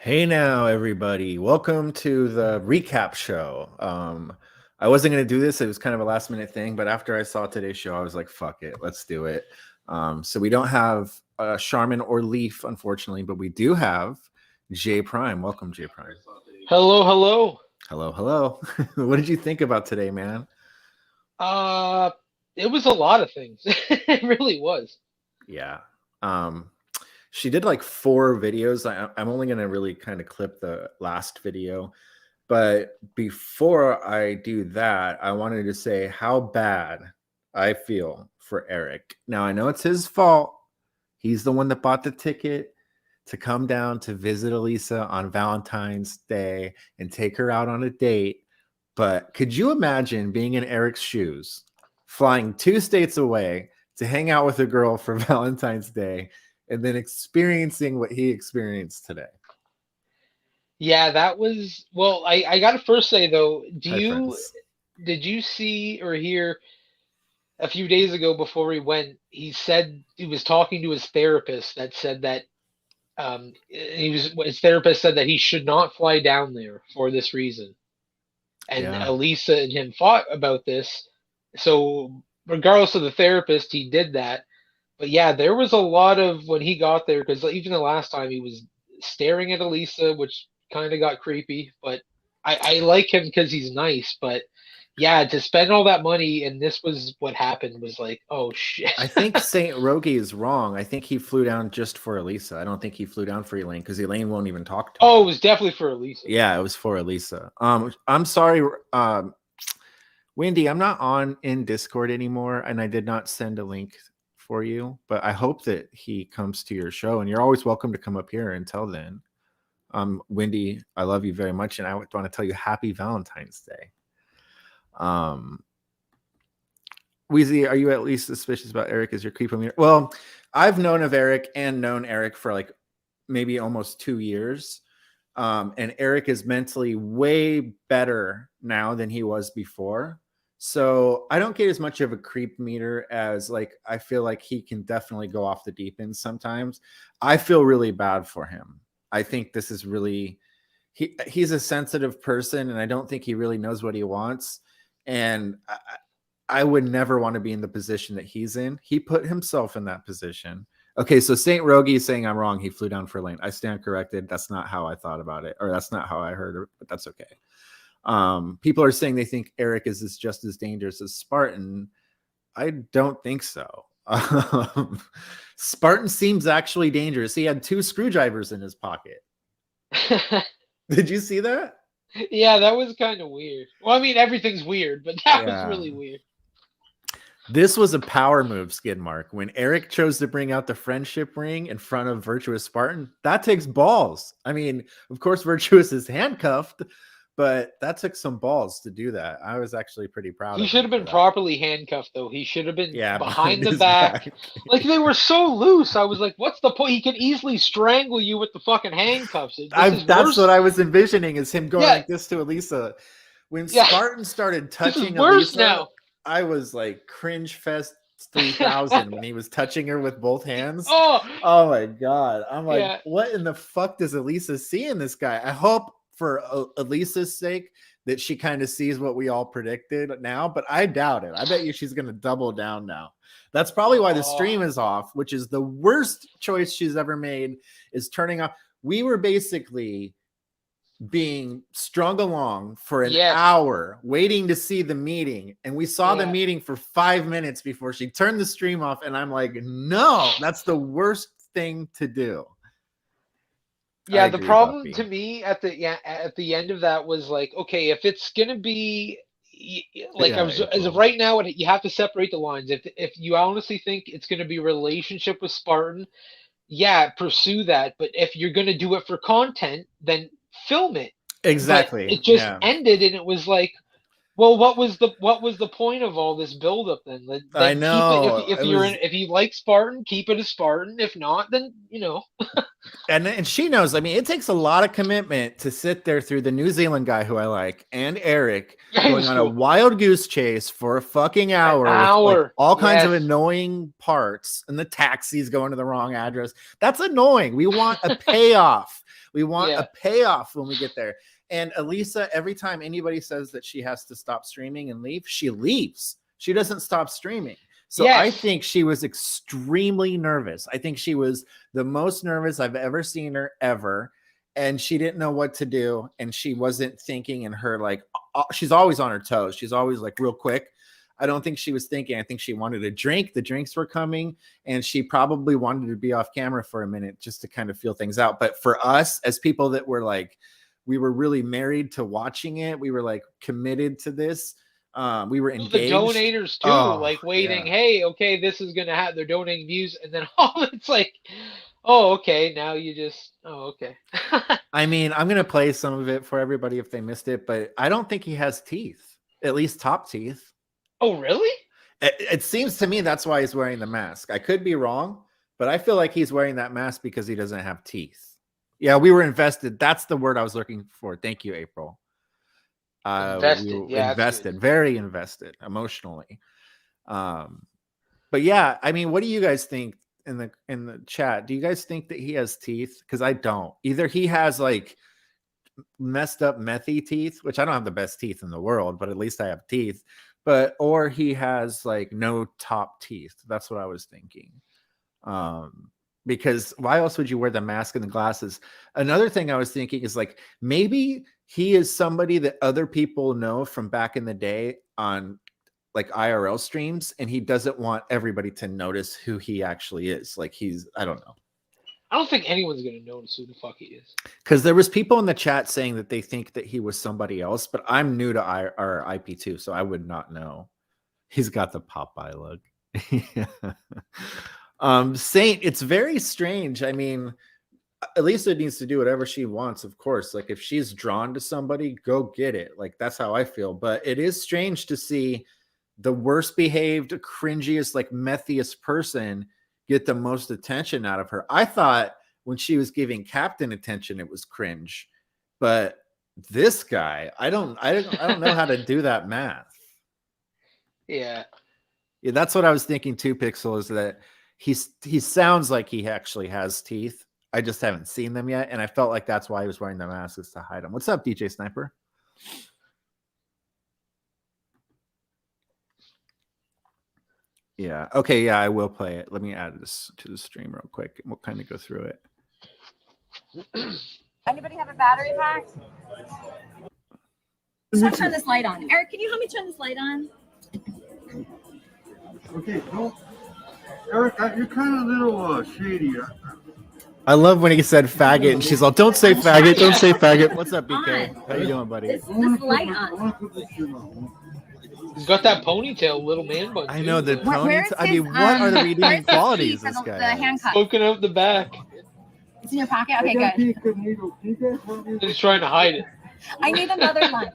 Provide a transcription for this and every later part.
Hey now, everybody. Welcome to the recap show. I wasn't going to do this. It was kind of a last minute thing, but after I saw today's show, I was like, fuck it, let's do it. So we don't have Charmin or Leaf, unfortunately, but we do have J Prime. Welcome, J Prime. Hello, hello. Hello, hello. What did you think about today, man? Uh, it was a lot of things. It really was. Yeah. Um, she did like 4 videos. I'm only going to really kind of clip the last video. But before I do that, I wanted to say how bad I feel for Eric. Now, I know it's his fault. He's the one that bought the ticket to come down to visit Elisa on Valentine's Day and take her out on a date. But could you imagine being in Eric's shoes, flying 2 states away to hang out with a girl for Valentine's Day and then experiencing what he experienced today? Yeah, that was well, I gotta first say though, Hi, friends. did you see or hear a few days ago before he went, he said he was talking to his therapist that said that his therapist said that he should not fly down there for this reason. And Yeah. Elisa and him fought about this. So regardless of the therapist, he did that. But yeah, there was a lot of when he got there because even the last time he was staring at Elisa, which kind of got creepy. But I like him because he's nice. But yeah, to spend all that money and this was what happened was like, oh shit. I think Saint Rogi is wrong. I think he flew down just for Elisa. I don't think he flew down for Elaine because Elaine won't even talk to him. Oh, it was definitely for Elisa. Yeah, it was for Elisa. I'm sorry, Wendy. I'm not on in Discord anymore, and I did not send a link for you. But I hope that he comes to your show, and you're always welcome to come up here until then. Wendy, I love you very much, and I want to tell you Happy Valentine's Day. Weezy, are you at least suspicious about Eric as your creep on me? Well, I've known of Eric and known Eric for like maybe almost 2 years. And Eric is mentally way better now than he was before. So I don't get as much of a creep meter as like I feel like he can definitely go off the deep end sometimes. I feel really bad for him. I think this is really he's a sensitive person and I don't think he really knows what he wants. And I would never want to be in the position that he's in. He put himself in that position. Okay, so Saint Rogi is saying I'm wrong. He flew down for Lane. I stand corrected. That's not how I thought about it, or that's not how I heard it, but that's okay. People are saying they think Eric is just as dangerous as Spartan. I don't think so. Spartan seems actually dangerous. He had 2 screwdrivers in his pocket. Did you see that? Yeah, that was kind of weird. Well, I mean, everything's weird, but that was Yeah. really weird. This was a power move, Skidmark. When Eric chose to bring out the friendship ring in front of Virtuous Spartan, that takes balls. I mean, of course, Virtuous is handcuffed, but that took some balls to do that. I was actually pretty proud He of should him have for been that. properly handcuffed, though. He should have been Yeah, behind behind the his back. back. Like they were so loose. I was like, "What's the point? He could easily strangle you with the fucking handcuffs. This is That's what worse." I was envisioning is him going Yeah, like this to Elisa. When yeah. Spartan started This is touching worse Elisa, now. I was like cringe fest 3000 when he was touching her with both hands. Oh, Oh my god. I'm like, yeah. what in the fuck does Elisa see in this guy? I hope for Elisa's sake that she kind of sees what we all predicted now, but I doubt it. I bet you she's going to double down now. That's probably why the Oh, stream is off, which is the worst choice she's ever made is turning off. We were basically being strung along for an yes. hour waiting to see the meeting, and we saw the Yeah. meeting for 5 minutes before she turned the stream off, and I'm like, no, that's the worst thing to do. I Yeah, the agree, problem Buffy. to me at the end of that was like, okay, if it's gonna be like Yeah, as of April. right now, you have to separate the lines. If you honestly think it's gonna be a relationship with Spartan, yeah, pursue that. But if you're gonna do it for content, then film it. But Exactly. it just Yeah. ended, and it was like, Well, what was the point of all this buildup then? I Then keep it know it was. if you like Spartan, keep it a Spartan. If not, then And she knows. I mean, it takes a lot of commitment to sit there through the New Zealand guy who I like and Eric yeah, he going was on a cool. wild goose chase for a fucking An hour with like hour, all kinds of yes, annoying parts, and the taxis going to the wrong address. That's annoying. We want a payoff. We want a yeah, payoff when we get there. And Elisa, every time anybody says that she has to stop streaming and leave, she leaves. She doesn't stop streaming. So I yes. think she was extremely nervous. I think she was the most nervous I've ever seen her ever. And she didn't know what to do. And she wasn't thinking in her, like, she's always on her toes. She's always like real quick. I don't think she was thinking. I think she wanted a drink. The drinks were coming. And she probably wanted to be off camera for a minute just to kind of feel things out. But for us, as people that were like, we were really married to watching it, we were like committed to this. We were Well, the engaged. donators too, Oh, like waiting. yeah. Hey, okay, this is gonna have. They're donating views, and then it's like, oh, okay, now you just. Oh, okay. I mean, I'm going to play some of it for everybody if they missed it, but I don't think he has teeth, at least top teeth. Oh, really? It seems to me that's why he's wearing the mask. I could be wrong, but I feel like he's wearing that mask because he doesn't have teeth. Yeah, we were invested. That's the word I was looking for. Thank you, April. We Invested. were Yeah, that's good. invested, very invested emotionally. But yeah, I mean, what do you guys think in the chat? Do you guys think that he has teeth? Because I don't. Either he has like messed up methy teeth, which I don't have the best teeth in the world, but at least I have teeth. But or he has like no top teeth. That's what I was thinking. Because why else would you wear the mask and the glasses? Another thing I was thinking is like maybe he is somebody that other people know from back in the day on like IRL streams, and he doesn't want everybody to notice who he actually is. Like I don't know. I don't think anyone's gonna notice who the fuck he is. Because there was people in the chat saying that they think that he was somebody else, but I'm new to our IP2, so I would not know. He's got the Popeye look. Saint, it's very strange. I mean, Elisa needs to do whatever she wants, of course. Like if she's drawn to somebody, go get it. Like that's how I feel. But it is strange to see the worst behaved, cringiest, like methiest person get the most attention out of her. I thought when she was giving Captain attention, it was cringe, but this guy, I don't know how to do that math. Yeah. Yeah, that's what I was thinking too, Pixel, is that he sounds like he actually has teeth. I just haven't seen them yet, and I felt like that's why he was wearing the mask, is to hide them. What's up, DJ Sniper? Yeah. Okay. Yeah, I will play it. Let me add this to the stream real quick, and we'll kind of go through it. Anybody have a battery pack? Just turn this light on. Eric, can you help me turn this light on? Okay, don't. Eric, you're kind of a little shady. I love when he said faggot, and she's all, "Don't say faggot, don't say faggot." What's up, BK? How you doing, buddy? This light on. He's got that ponytail, little man bun. I know the Where ponytail. is I mean, his, what are the redeeming where's the qualities key for this the guy has? handcuff? Poking out the back. It's in your pocket? Okay, good. He's trying to hide it. I need another light.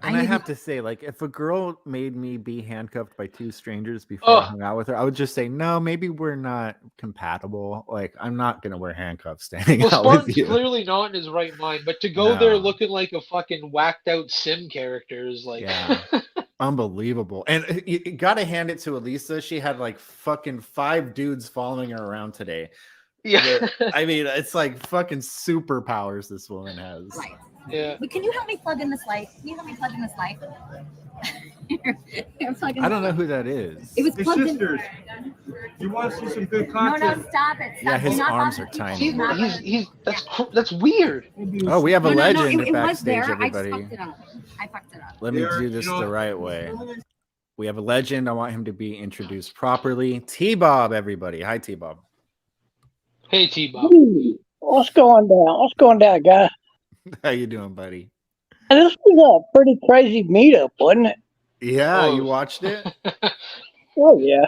And I have to say, like, if a girl made me be handcuffed by two strangers before I hung out with her, I would just say, no, maybe we're not compatible. Like, I'm not gonna wear handcuffs standing out Spartan's with you. clearly not in his right mind, but to go there looking like a fucking whacked out sim character is like, yeah. Unbelievable. And you gotta hand it to Elisa. She had like fucking 5 dudes following her around today. yeah. I mean, it's like fucking superpowers this woman has. Right. Yeah. But can you help me plug in this light? You're I don't know who that is. It was Hey, plugged sisters, you want to see some good No, content? stop it. Stop. Yeah, his Do not arms bother are people. tiny. He's that's weird. Oh, we have a legend It was backstage, there. everybody. I fucked it up. Let me do this the right way. We have a legend. I want him to be introduced properly. T-Bob, everybody. Hi, T-Bob. Hey, T-Bob. What's going down? What's going down, guys? How you doing, buddy? This was a pretty crazy meetup, wasn't it? Yeah, Oh. you watched it? Oh, yeah.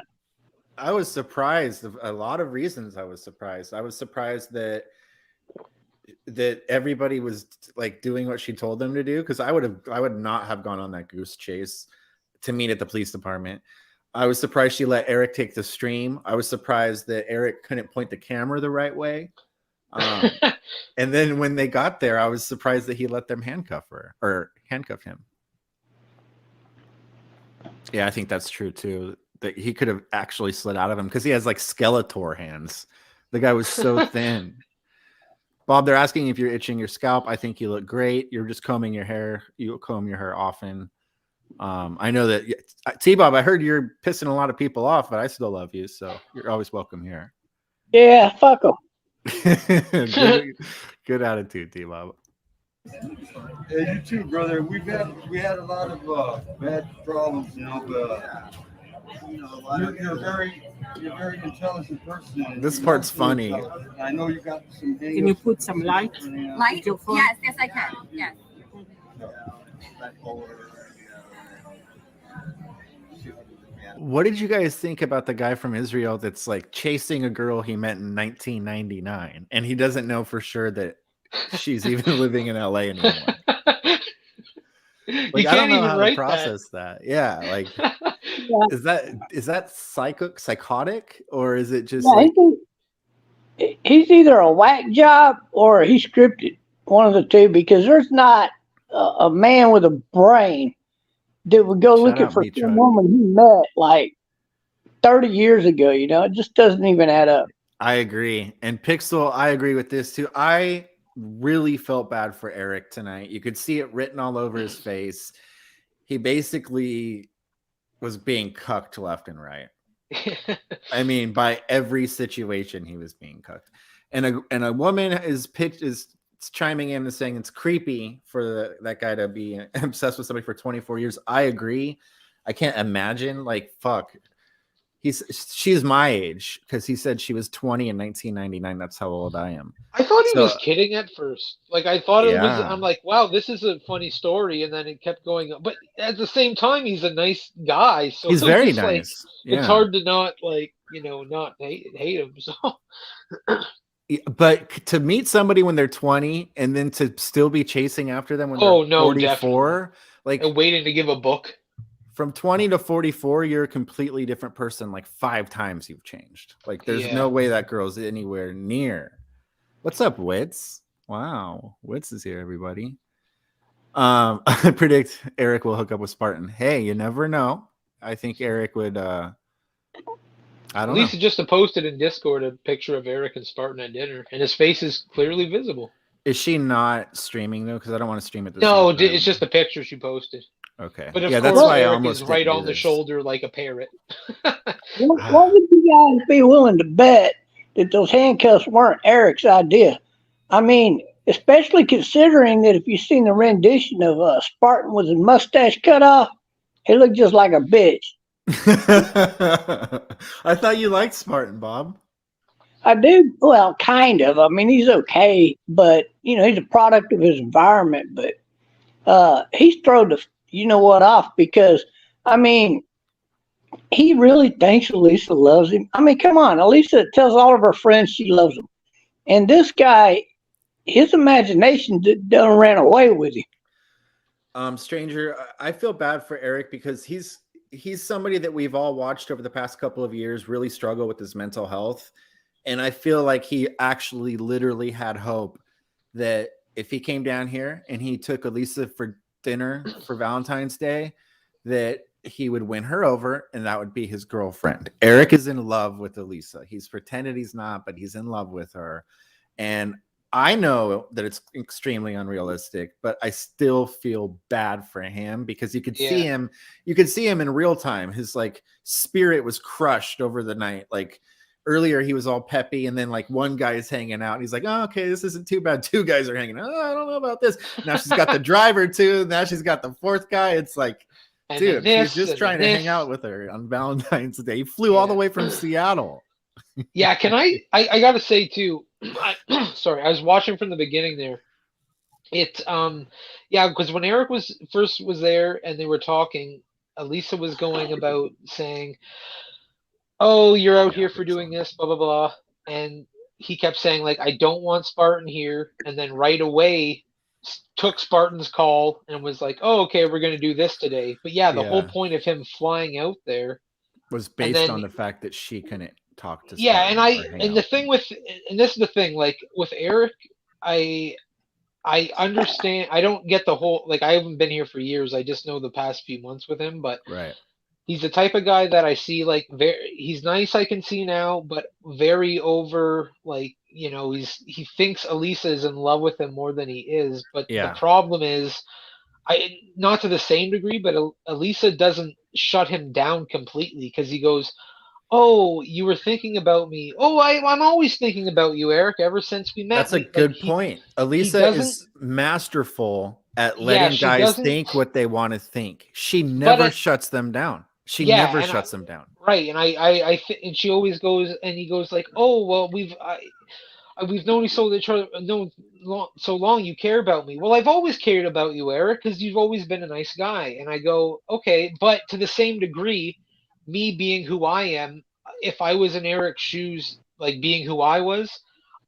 I was surprised. A lot of reasons I was surprised. I was surprised that that everybody was like doing what she told them to do, because I would not have gone on that goose chase to meet at the police department. I was surprised she let Eric take the stream. I was surprised that Eric couldn't point the camera the right way. And then when they got there, I was surprised that he let them handcuff him. Yeah, I think that's true too. That he could have actually slid out of him because he has like Skeletor hands. The guy was so thin. Bob, they're asking if you're itching your scalp. I think you look great. You're just combing your hair. You comb your hair often. I know that T-Bob, I heard you're pissing a lot of people off, but I still love you, so you're always welcome here. Yeah, fuck them. Good attitude, T-Bob. Hey, you too, brother. We had a lot of bad problems, but you're a very intelligent person. This part's funny. I know you got some. Can you put some light? Light? Your phone? Yes, I can. Yes. What did you guys think about the guy from Israel that's like chasing a girl he met in 1999 and he doesn't know for sure that she's even living in LA anymore? Like, I don't know how to process that. Yeah, like is that psychotic, or is it just like... he's either a whack job or he's scripted, one of the two, because there's not a man with a brain that would go looking for some woman he met like 30 years ago. It just doesn't even add up. I agree. And Pixel, I agree with this too. I really felt bad for Eric tonight. You could see it written all over his face. He basically was being cucked left and right. I mean, by every situation he was being cucked. And a woman is chiming in and saying it's creepy for that guy to be obsessed with somebody for 24 years. I agree. I can't imagine, like, fuck. She's my age, because he said she was 20 in 1999. That's how old I am. I thought he was kidding at first. Like, I thought it was, I'm like, wow, this is a funny story. And then it kept going up. But at the same time, he's a nice guy. So he's very nice. Like, it's hard to not, like, not hate him. So. But to meet somebody when they're 20 and then to still be chasing after them when they're 44, definitely. Like, and waiting to give a book. From 20 to 44, you're a completely different person. Like 5 times you've changed. Like, there's no way that girl's anywhere near. What's up, Wits? Wow, Wits is here, everybody. I predict Eric will hook up with Spartan. Hey, you never know. I think Eric would. I don't know. Lisa just posted in Discord a picture of Eric and Spartan at dinner, and his face is clearly visible. Is she not streaming though? Because I don't want to stream it. No, it's just a picture she posted. Okay. But of course, that's why Eric is right on the shoulder like a parrot. What would you guys be willing to bet that those handcuffs weren't Eric's idea? I mean, especially considering that if you've seen the rendition of Spartan with his mustache cut off, he looked just like a bitch. I thought you liked Spartan, Bob. I do. Well, kind of. I mean, he's okay, but he's a product of his environment. But he's thrown the off, because I mean, he really thinks Elisa loves him. I mean, come on, Elisa tells all of her friends she loves him, and this guy, his imagination done ran away with him. Stranger, I feel bad for Eric because he's somebody that we've all watched over the past couple of years really struggle with his mental health. And I feel like he actually literally had hope that if he came down here and he took Elisa for dinner for Valentine's Day, that he would win her over and that would be his girlfriend. Eric is in love with Elisa. He's pretended he's not, but he's in love with her. And I know that it's extremely unrealistic, but I still feel bad for him because you could see him in real time. His like spirit was crushed over the night. Like earlier he was all peppy, and then like one guy is hanging out and he's like, oh, okay, this isn't too bad. 2 guys are hanging out. Oh, I don't know about this. Now she's got the driver too. Now she's got the 4th guy. It's like, dude, he's just trying to hang out with her on Valentine's Day. He flew all the way from Seattle. Yeah, can I gotta say too, sorry, I was watching from the beginning there. Because when Eric was there and they were talking, Elisa was going about saying, oh, you're out here for doing this, blah blah blah, and he kept saying like, I don't want Spartan here, and then right away took Spartan's call and was like, oh, okay, we're going to do this today. But yeah, the whole point of him flying out there was and based then on the fact that she couldn't talk to yeah, Spartan and or hang out the with thing him. with, and this is the thing, like with Eric, I understand. I don't get the whole, like, I haven't been here for years. I just know the past few months with him, but Right. he's the type of guy that I see, like, he's nice, I can see now, but very over, like, you know, he thinks Elisa is in love with him more than he is. But the Yeah. problem is, not to the same degree, but Elisa doesn't shut him down completely, because he goes, oh, you were thinking about me. Oh, I'm always thinking about you, Eric, ever since we met. That's a Like, good point. he Elisa doesn't, is masterful at yeah, letting she guys doesn't, think what they want to think. She but never shuts them down. She yeah, never and shuts them down. right, and and she always goes, and he goes like, oh, well, we've known each other so long. You care about me. Well, I've always cared about you, Eric, because you've always been a nice guy. And I go, okay, but to the same degree, me being who I am, if I was in Eric's shoes, like being who I was,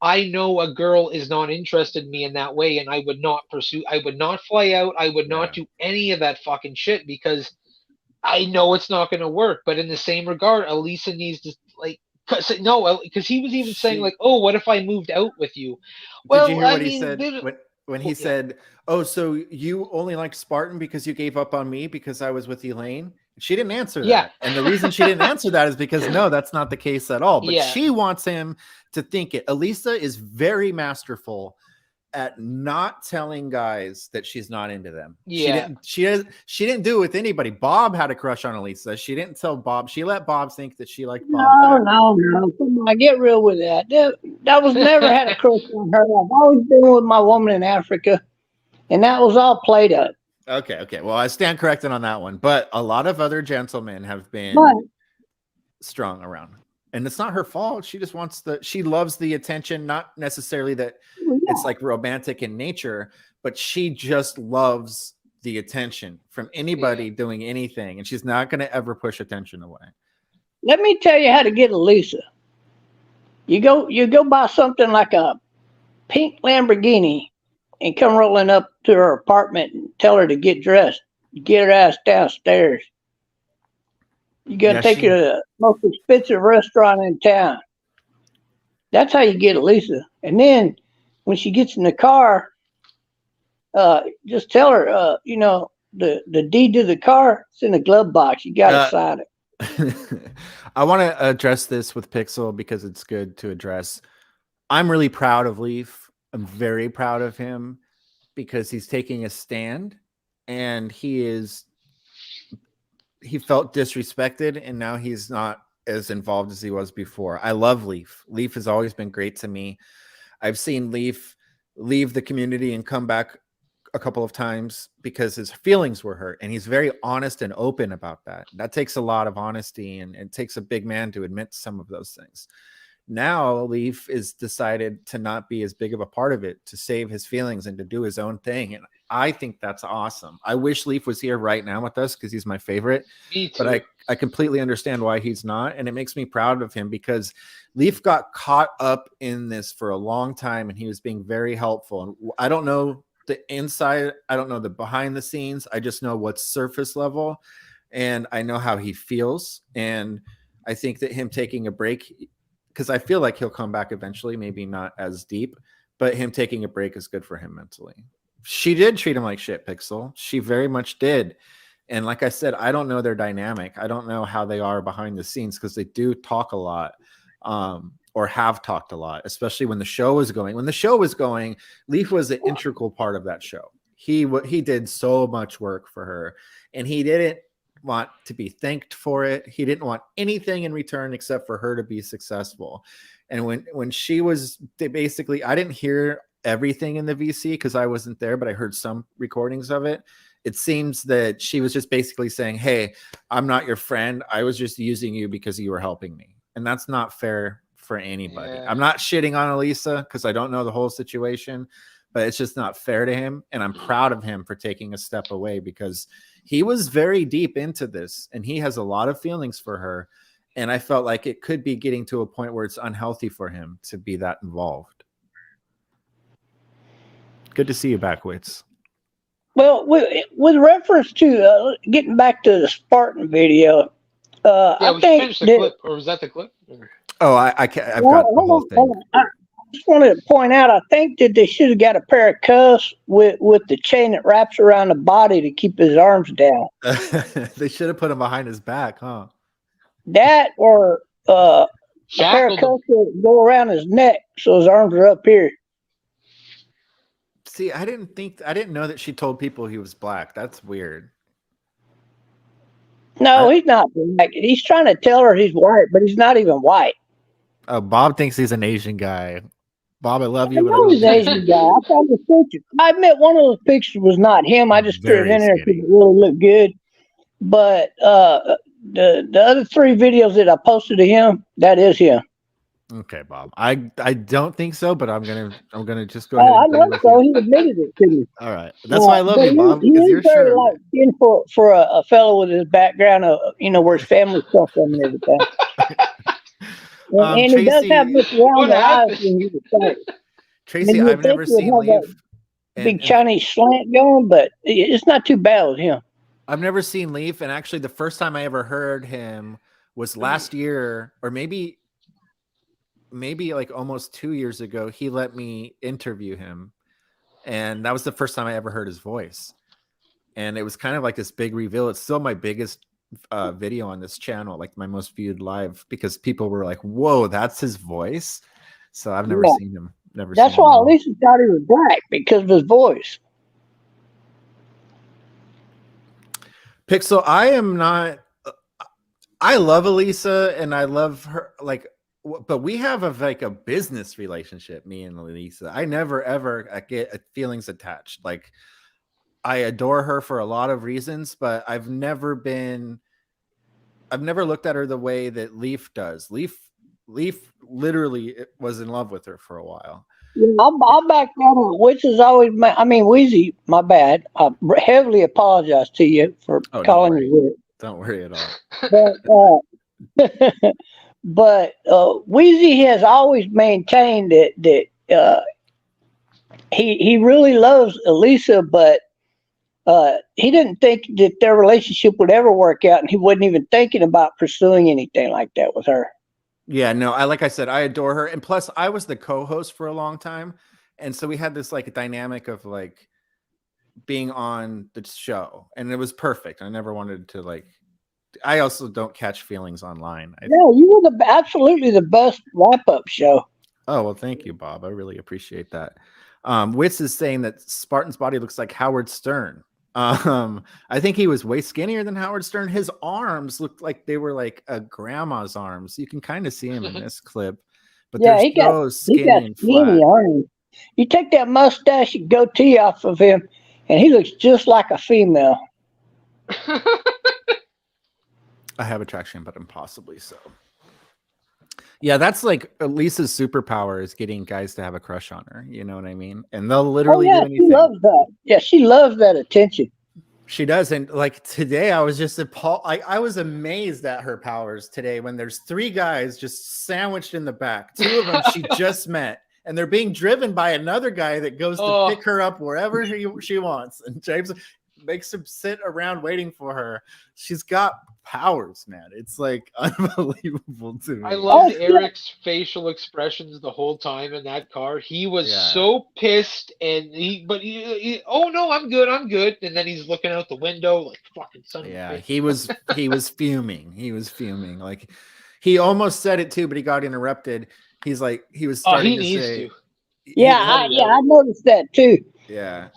I know a girl is not interested in me in that way, and I would not pursue. I would not fly out. I would not do any of that fucking shit, because I know it's not going to work. But in the same regard, Elisa needs to, like, no, because he was even saying like, oh, what if I moved out with you? Did you Well, hear I what he mean, said when he said, "Oh, so you only like Spartan because you gave up on me because I was with Elaine?" She didn't answer yeah, that. And the reason she didn't answer that is because no, that's not the case at all. But yeah, she wants him to think it. Elisa is very masterful at not telling guys that she's not into them. yeah, She didn't do it with anybody. Bob had a crush on Elisa. She didn't tell Bob. She let Bob think that she liked Bob No, back. no. Come on, get real with that. That was never had a crush on her. I've always been with my woman in Africa, and that was all played up. Okay. Well, I stand corrected on that one. But a lot of other gentlemen have been But strong around. And it's not her fault. She just wants she loves the attention, not necessarily that it's like romantic in nature, but she just loves the attention from anybody doing anything. And she's not going to ever push attention away. let me tell you how to get Elisa. You go buy something like a pink Lamborghini and come rolling up to her apartment and tell her to get dressed. Get her ass downstairs. You got to take her to the most expensive restaurant in town. That's how you get Elisa. And then when she gets in the car, just tell her, the deed to the car, it's in the glove box. You got to sign it. I want to address this with Pixel because it's good to address. I'm really proud of Leaf. I'm very proud of him because he's taking a stand, and he felt disrespected, and now he's not as involved as he was before. I love Leaf. Leaf has always been great to me. I've seen Leaf leave the community and come back a couple of times because his feelings were hurt, and he's very honest and open about that. That takes a lot of honesty, and it takes a big man to admit some of those things. Now Leaf is decided to not be as big of a part of it, to save his feelings and to do his own thing. And I think that's awesome. I wish Leaf was here right now with us because he's my favorite. me too. But I completely understand why he's not. And it makes me proud of him because Leaf got caught up in this for a long time, and he was being very helpful. And I don't know the inside. I don't know the behind the scenes. I just know what's surface level, and I know how he feels. And I think that him taking a break, because I feel like he'll come back eventually, maybe not as deep, but him taking a break is good for him mentally. She did treat him like shit, Pixel. She very much did. And like I said, I don't know their dynamic. I don't know how they are behind the scenes because they do talk a lot, or have talked a lot, especially when the show was going. When the show was going, Leaf was an integral part of that show. He did so much work for her, and he didn't want to be thanked for it. He didn't want anything in return except for her to be successful. And when she was basically, I didn't hear everything in the VC because I wasn't there, but I heard some recordings of it. It seems that she was just basically saying, hey, I'm not your friend. I was just using you because you were helping me. And that's not fair for anybody. Yeah. I'm not shitting on Elisa because I don't know the whole situation, but it's just not fair to him. And I'm proud of him for taking a step away because he was very deep into this and he has a lot of feelings for her. And I felt like it could be getting to a point where it's unhealthy for him to be that involved. Good to see you back, Wits. Well, with reference to getting back to the Spartan video, Yeah, I we should think finish the that, clip, or was that the clip? Or- Oh, I can't. I've well, got the whole thing. hold on. I just wanted to point out, I think that they should have got a pair of cuffs with the chain that wraps around the body to keep his arms down. They should have put him behind his back, huh? That or a pair of Shackled him. cuffs that go around his neck so his arms are up here. See, I didn't know that she told people he was black. That's weird. No, he's not black. He's trying to tell her he's white, but he's not even white. Bob thinks he's an Asian guy. Bob, I love I you, but I know don't he's an think Asian guy. I found the picture. I admit one of those pictures was not him. I just threw it Very in there because skinny. it really looked good. But the other 3 videos that I posted to him, that is him. Okay, Bob. I don't think so, but I'm gonna just go ahead I and go know with so. you. He admitted it to me. All right, that's why I love but you, Bob. He Because is you're very sure. light skin for a fellow with his background of where his family stuff from and everything. And he does Tracy, have this round What eyes happened? when he's excited. Tracy, you would I've think never he would seen have Leaf. that big Chinese slant going, but it's not too bad with him. I've never seen Leaf, and actually, the first time I ever heard him was last year, or maybe like almost 2 years ago. He let me interview him, and that was the first time I ever heard his voice. And it was kind of like this big reveal. It's still my biggest video on this channel, like my most viewed live, because people were like, "Whoa, that's his voice." So I've never seen him. That's why Elisa thought he was black, because of his voice. Pixel, I am not. I love Elisa and I love her, but we have a business relationship, me and Elisa. I never ever get feelings attached. Like, I adore her for a lot of reasons, but I've never looked at her the way that Leaf does. Leaf literally was in love with her for a while. Yeah, I'll back that up. Which is always, Weezy, my bad. I heavily apologize to you for calling you Witch. Don't worry at all. But Weezy has always maintained that he really loves Elisa, but he didn't think that their relationship would ever work out, and he wasn't even thinking about pursuing anything like that with her. Yeah, no, like I said, I adore her. And plus I was the co-host for a long time. And so we had this dynamic of being on the show, and it was perfect. I never wanted to I also don't catch feelings online. Yeah, you were absolutely the best wrap-up show. Oh, well, thank you, Bob. I really appreciate that. Wits is saying that Spartan's body looks like Howard Stern. I think he was way skinnier than Howard Stern. His arms looked like they were like a grandma's arms. You can kind of see him in this clip, but yeah, they're so skinny and flat. Arms. You take that mustache and goatee off of him, and he looks just like a female. I have attraction, but impossibly so. Yeah, that's Lisa's superpower is getting guys to have a crush on her. You know what I mean? And they'll literally do anything. She loves that. Yeah, she loves that attention. She does. And today, I was just appalled. I was amazed at her powers today when there's 3 guys just sandwiched in the back. 2 of them she just met, and they're being driven by another guy that goes to pick her up wherever she wants. And James makes him sit around waiting for her. She's got powers, man. It's unbelievable to me. I loved Eric's facial expressions the whole time in that car. He was so pissed, and he oh no, I'm good, and then he's looking out the window like fucking son of a bitch. He was fuming. He was fuming. He almost said it too, but he got interrupted. He was starting to say, I noticed that too. Yeah.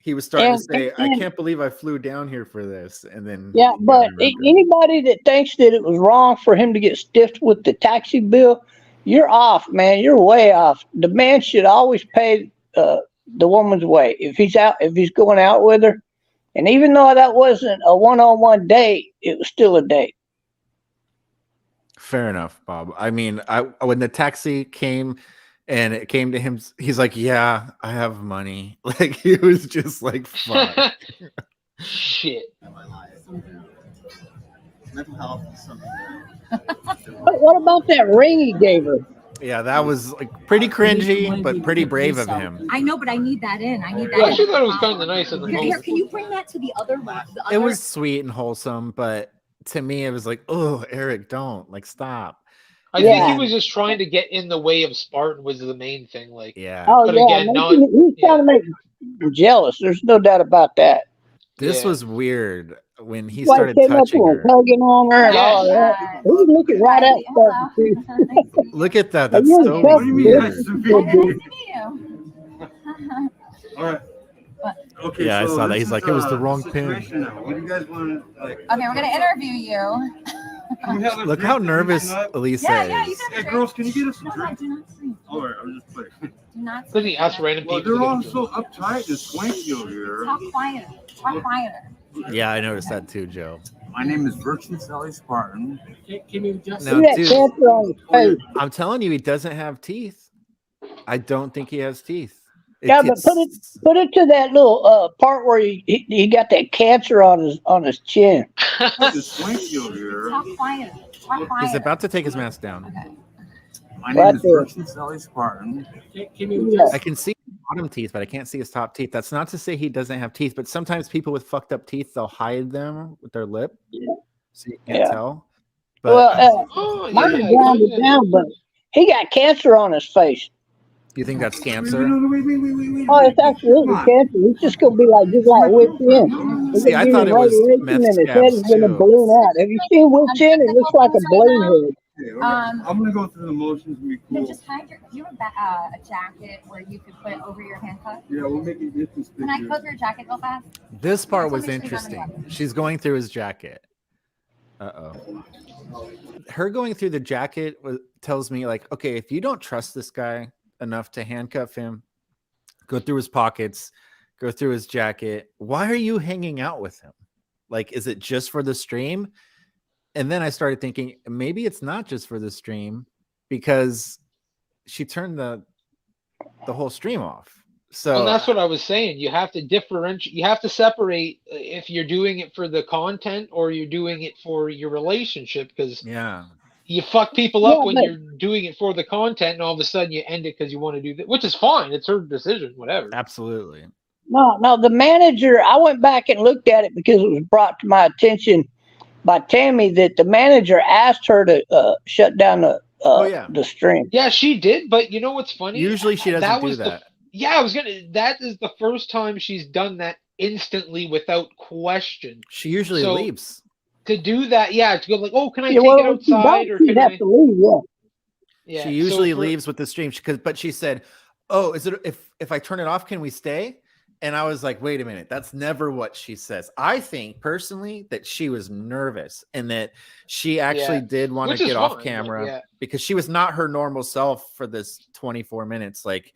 He was starting to say, I can't believe I flew down here for this. And then but anybody that thinks that it was wrong for him to get stiffed with the taxi bill, you're off, man. You're way off. The man should always pay the woman's way if he's going out with her. And even though that wasn't a one-on-one date, it was still a date. Fair enough, Bob. I mean, when the taxi came and it came to him, he's like, yeah, I have money. He was just fuck. Shit. mental health is something. What about that ring he gave her? Yeah, that was like pretty cringy, but pretty brave of him. I know, but I need that in. I need that. I in. actually thought it was kind of nice in the Here, moment. can you bring that to the other one? It was sweet and wholesome, but to me, it was like, oh, Eric, don't like stop. I think he was just trying to get in the way of Spartan was the main thing. Like, yeah. Oh but yeah, again, he's trying to make him jealous. There's no doubt about that. This was weird when he Why started came up touching to her. him, tugging on her and all that. He was looking right at Spartan. Look at that. That's You're so just weird. All right. Okay. Yeah, I so saw that. this He's is, like, it was the wrong situation pin. now. What do you guys want to like? Okay, we're gonna interview you. Look how nervous Elisa Yeah, is. you can. Hey, girls, can you get us a No, drink? do not sleep. All right, I'm just playing. Do not Doesn't sleep. he ask random Well, people? they're all so uptight and swanky over here. Talk quieter. Talk quieter. Yeah, I noticed that too, Joe. My name is Virtue Sally Spartan. Can you just Now, that dude, cancer on his face. I'm telling you, he doesn't have teeth. I don't think he has teeth. Yeah, but put it to that little part where he got that cancer on his chin. It's swanky over here. Talk quieter. Talk quieter. He's about to take his mask down. Okay. My name is Virtue Sally Spartan. Can you just I can see his bottom teeth, but I can't see his top teeth. That's not to say he doesn't have teeth, but sometimes people with fucked up teeth, they'll hide them with their lip, so you can't tell. But mine is rounded down, but he got cancer on his face. you think that's cancer? Wait. Oh, it's absolutely cancer. He's just gonna be just like whipped in. See, I thought it was meth and his head scabs is gonna too. balloon out. Have you seen whipped in? It looks like a balloon head. Okay, I'm gonna go through the motions and be No, cool. just hide your. Do you have a jacket where you could put over your handcuff? Yeah, we'll make it inconspicuous. Can I close your jacket real fast? This part was Somebody should have interesting. She's going through his jacket. Uh-oh. Her going through the jacket tells me, like, okay, if you don't trust this guy enough to handcuff him, go through his pockets, go through his jacket, why are you hanging out with him? Like, is it just for the stream? And then I started thinking, maybe it's not just for the stream, because she turned the whole stream off. So and that's what I was saying. You have to differentiate. You have to separate if you're doing it for the content or you're doing it for your relationship. Because you fuck people up when you're doing it for the content, and all of a sudden you end it because you want to do that, which is fine. It's her decision, whatever. Absolutely. No, the manager. I went back and looked at it because it was brought to my attention by Tammy that the manager asked her to shut down the stream. Yeah, she did. But you know what's funny? Usually she doesn't do that. Yeah, I was gonna. That is the first time she's done that instantly without question. She usually leaves. To do that, to go like, oh, can I take it outside, or can I? To leave, she usually leaves with the stream but she said, "Oh, is it if I turn it off, can we stay?" And I was like, "Wait a minute, that's never what she says." I think personally that she was nervous and that she actually did want to get off camera because she was not her normal self for this 24 minutes. Like,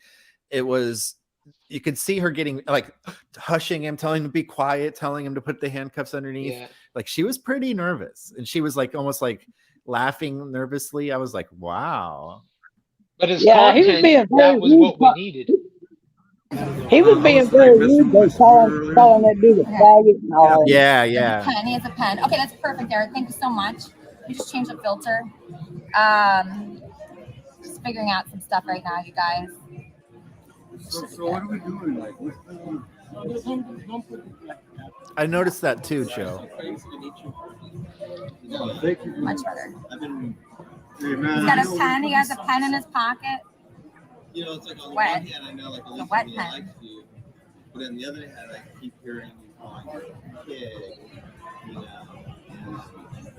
it was, you could see her getting like hushing him, telling him to be quiet, telling him to put the handcuffs underneath. Like, she was pretty nervous, and she was like almost like laughing nervously. I was like, wow. But his content, that was what we needed. He was being very rude, but calling that dude a faggot and all. Yeah. He has a pen. Okay, that's perfect, Eric. Thank you so much. You just changed the filter. Just figuring out some stuff right now, you guys. So what are we doing? Like, what's going on? I noticed that too, Joe. Thank you. Much better. Hey, man, He's got a pen. He has a pen in his pocket. You know, it's like on the Wet. one hand, I know like A Elisa wet really pen. likes you, but on the other hand, I keep hearing you calling her a kid. You know.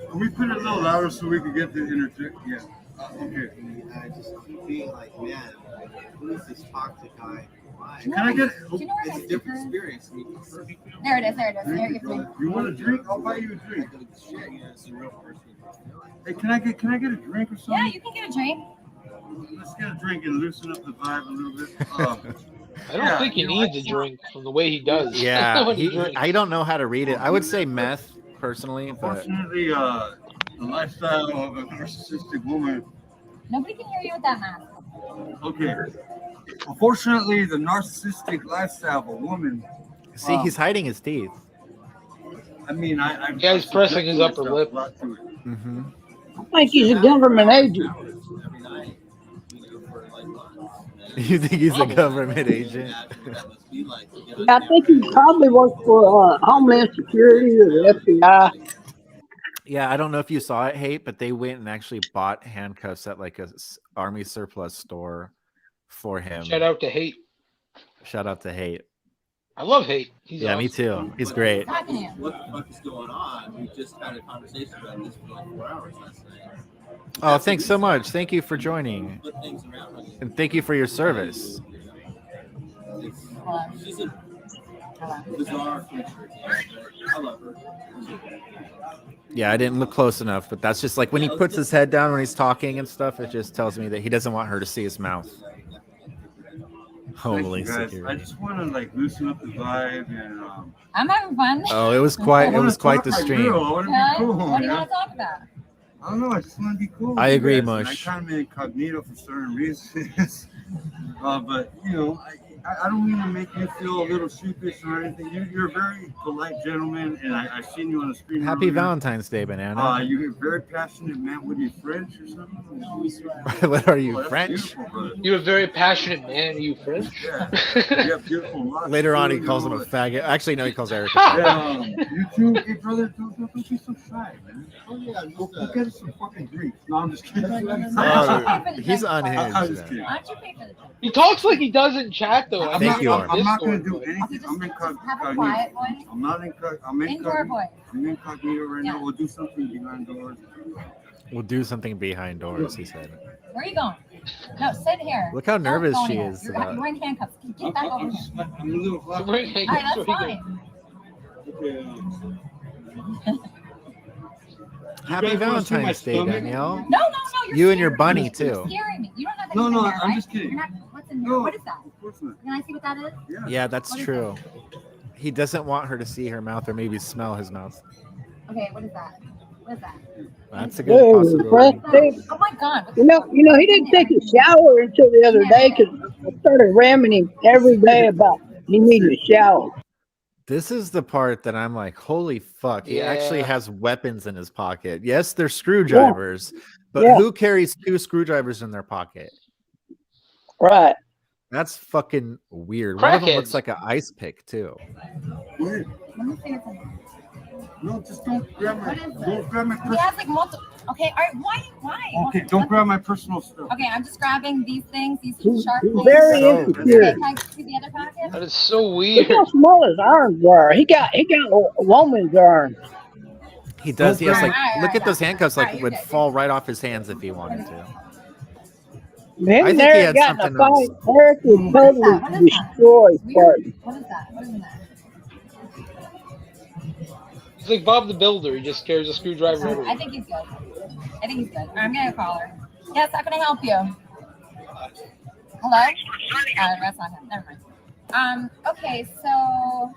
Can we put it a little louder so we can get the interject? Yeah. Okay. And I just keep being like, man, who is this toxic guy? Why? Can I get? It's a different experience. I mean, There it is. Here, you can. You want a drink? I'll buy you a drink. shit, you know, it's a real person. Hey, can I get a drink or something? Yeah, you can get a drink. Let's get a drink and loosen up the vibe a little bit. I don't think he needs a drink from the way he does. Yeah, I don't know how to read it. I would say meth, personally. But Unfortunately, the lifestyle of a narcissistic woman. Nobody can hear you with that mask. Okay. Unfortunately, the narcissistic lifestyle of a woman. see, he's hiding his teeth. I mean, I Yeah, he's pressing his upper lip. A lot to it. Mm-hmm. I think he's a government agent. Every night, for like months. You think he's a Probably. government agent? Imagine what that must be like to get Yeah, I think he probably works for Homeland Security or the FBI. Yeah, I don't know if you saw it, Hate, but they went and actually bought handcuffs at like a army surplus store for him. Shout out to Hate. Shout out to Hate. I love Hate. He's Yeah, awesome. me too. He's great. What the fuck is going on? We just had a conversation about this for like 4 hours last night. Oh, thanks so much. Thank you for joining. Put things around. And thank you for your service. She's a bizarre creature. I love her. Yeah, I didn't look close enough, but that's just like when he puts his head down when he's talking and stuff, it just tells me that he doesn't want her to see his mouth. Holy Guys, security. I just want to like loosen up the vibe and. I'm having fun. Oh, it was quite the stream. I want to be Really? cool. What do you man. want to talk about? I don't know. I just want to be cool. with I you agree, guys, and Mush. I kind of incognito for certain reasons. But you know, I don't mean to make you feel a little sheepish or anything. You're a very polite gentleman, and I've seen you on the screen. Happy earlier. Valentine's Day, Banana. You're a very passionate man. What are you, French or something? What are you, Oh, that's French? beautiful, brother. You're a very passionate man. Are you French? Yeah, you have beautiful locks, Later on, he too, calls you him know. a faggot. Actually, no, he calls Eric a faggot. Yeah, you too, hey brother, don't be so shy, man. Oh yeah, Go get us some fucking drinks. No, I'm just kidding. Oh, he's unhinged. I'm just now. kidding. Why don't you pay for the drink? He talks like he does in chat though. I Thank think you, on Art. I'm not gonna Discord, do but- Okay, anything. just, I'm just have a incognito. quiet voice. I'm not incognito. I'm Indoor incognito. voice. I'm incognito right Yeah. now. We'll do something behind doors. We'll do something behind doors, he said. Where are you going? No, sit here. Look how Don't nervous go she anywhere. is You're, about- you're wearing handcuffs. Get back over here. I'm a little You're hot. wearing All right, handcuffs, that's where you fine. Okay, Happy guys wanna see my Valentine's Day, stomach? Danielle. No, you're You and your scaring bunny, me. too. You're scaring me. You don't have No, anything no, there, I'm right? just kidding. You're not, what's in there? No, What is that? of course not. Can I see what that is? Yeah, that's What is true. He doesn't want her to see her mouth or maybe smell his mouth. Okay, what is that? What is that? That's a good Whoa, possibility. breathtaking. Oh my God. What You know, he didn't take a shower until the other day because I started ramming him every day about he needed a shower. This is the part that I'm like, holy fuck. He actually Yeah. has weapons in his pocket. Yes, they're screwdrivers, but Yeah. who carries 2 screwdrivers in their pocket? Right. That's fucking weird. One of them looks Crackheads. like an ice pick, too. Go ahead. Let me see what's in there. No, just don't grab my. What is Don't grab my. He Personal, has like multiple. Okay, all right. Why? okay, don't grab my personal stuff. Okay, I'm just grabbing these things, these He's sharp he's things. very Oh, Okay, insecure. can I see the other pocket? That is so Look weird. how small his arms are. He got a woman's arms. He does. He has like, Alright, look at those handcuffs, like, Alright, would you're good. fall right off his hands if he wanted to. Him I and think he Eric had got in a something fight. else. Eric would totally What is that? destroy Weird. Spartan. What is that? What is in there? He's like Bob the Builder. He just carries a screwdriver I everywhere. think he's good. I think he's good. I'm gonna call her. Yes, how can I help you? Hello? That's not him. Never mind. Okay, so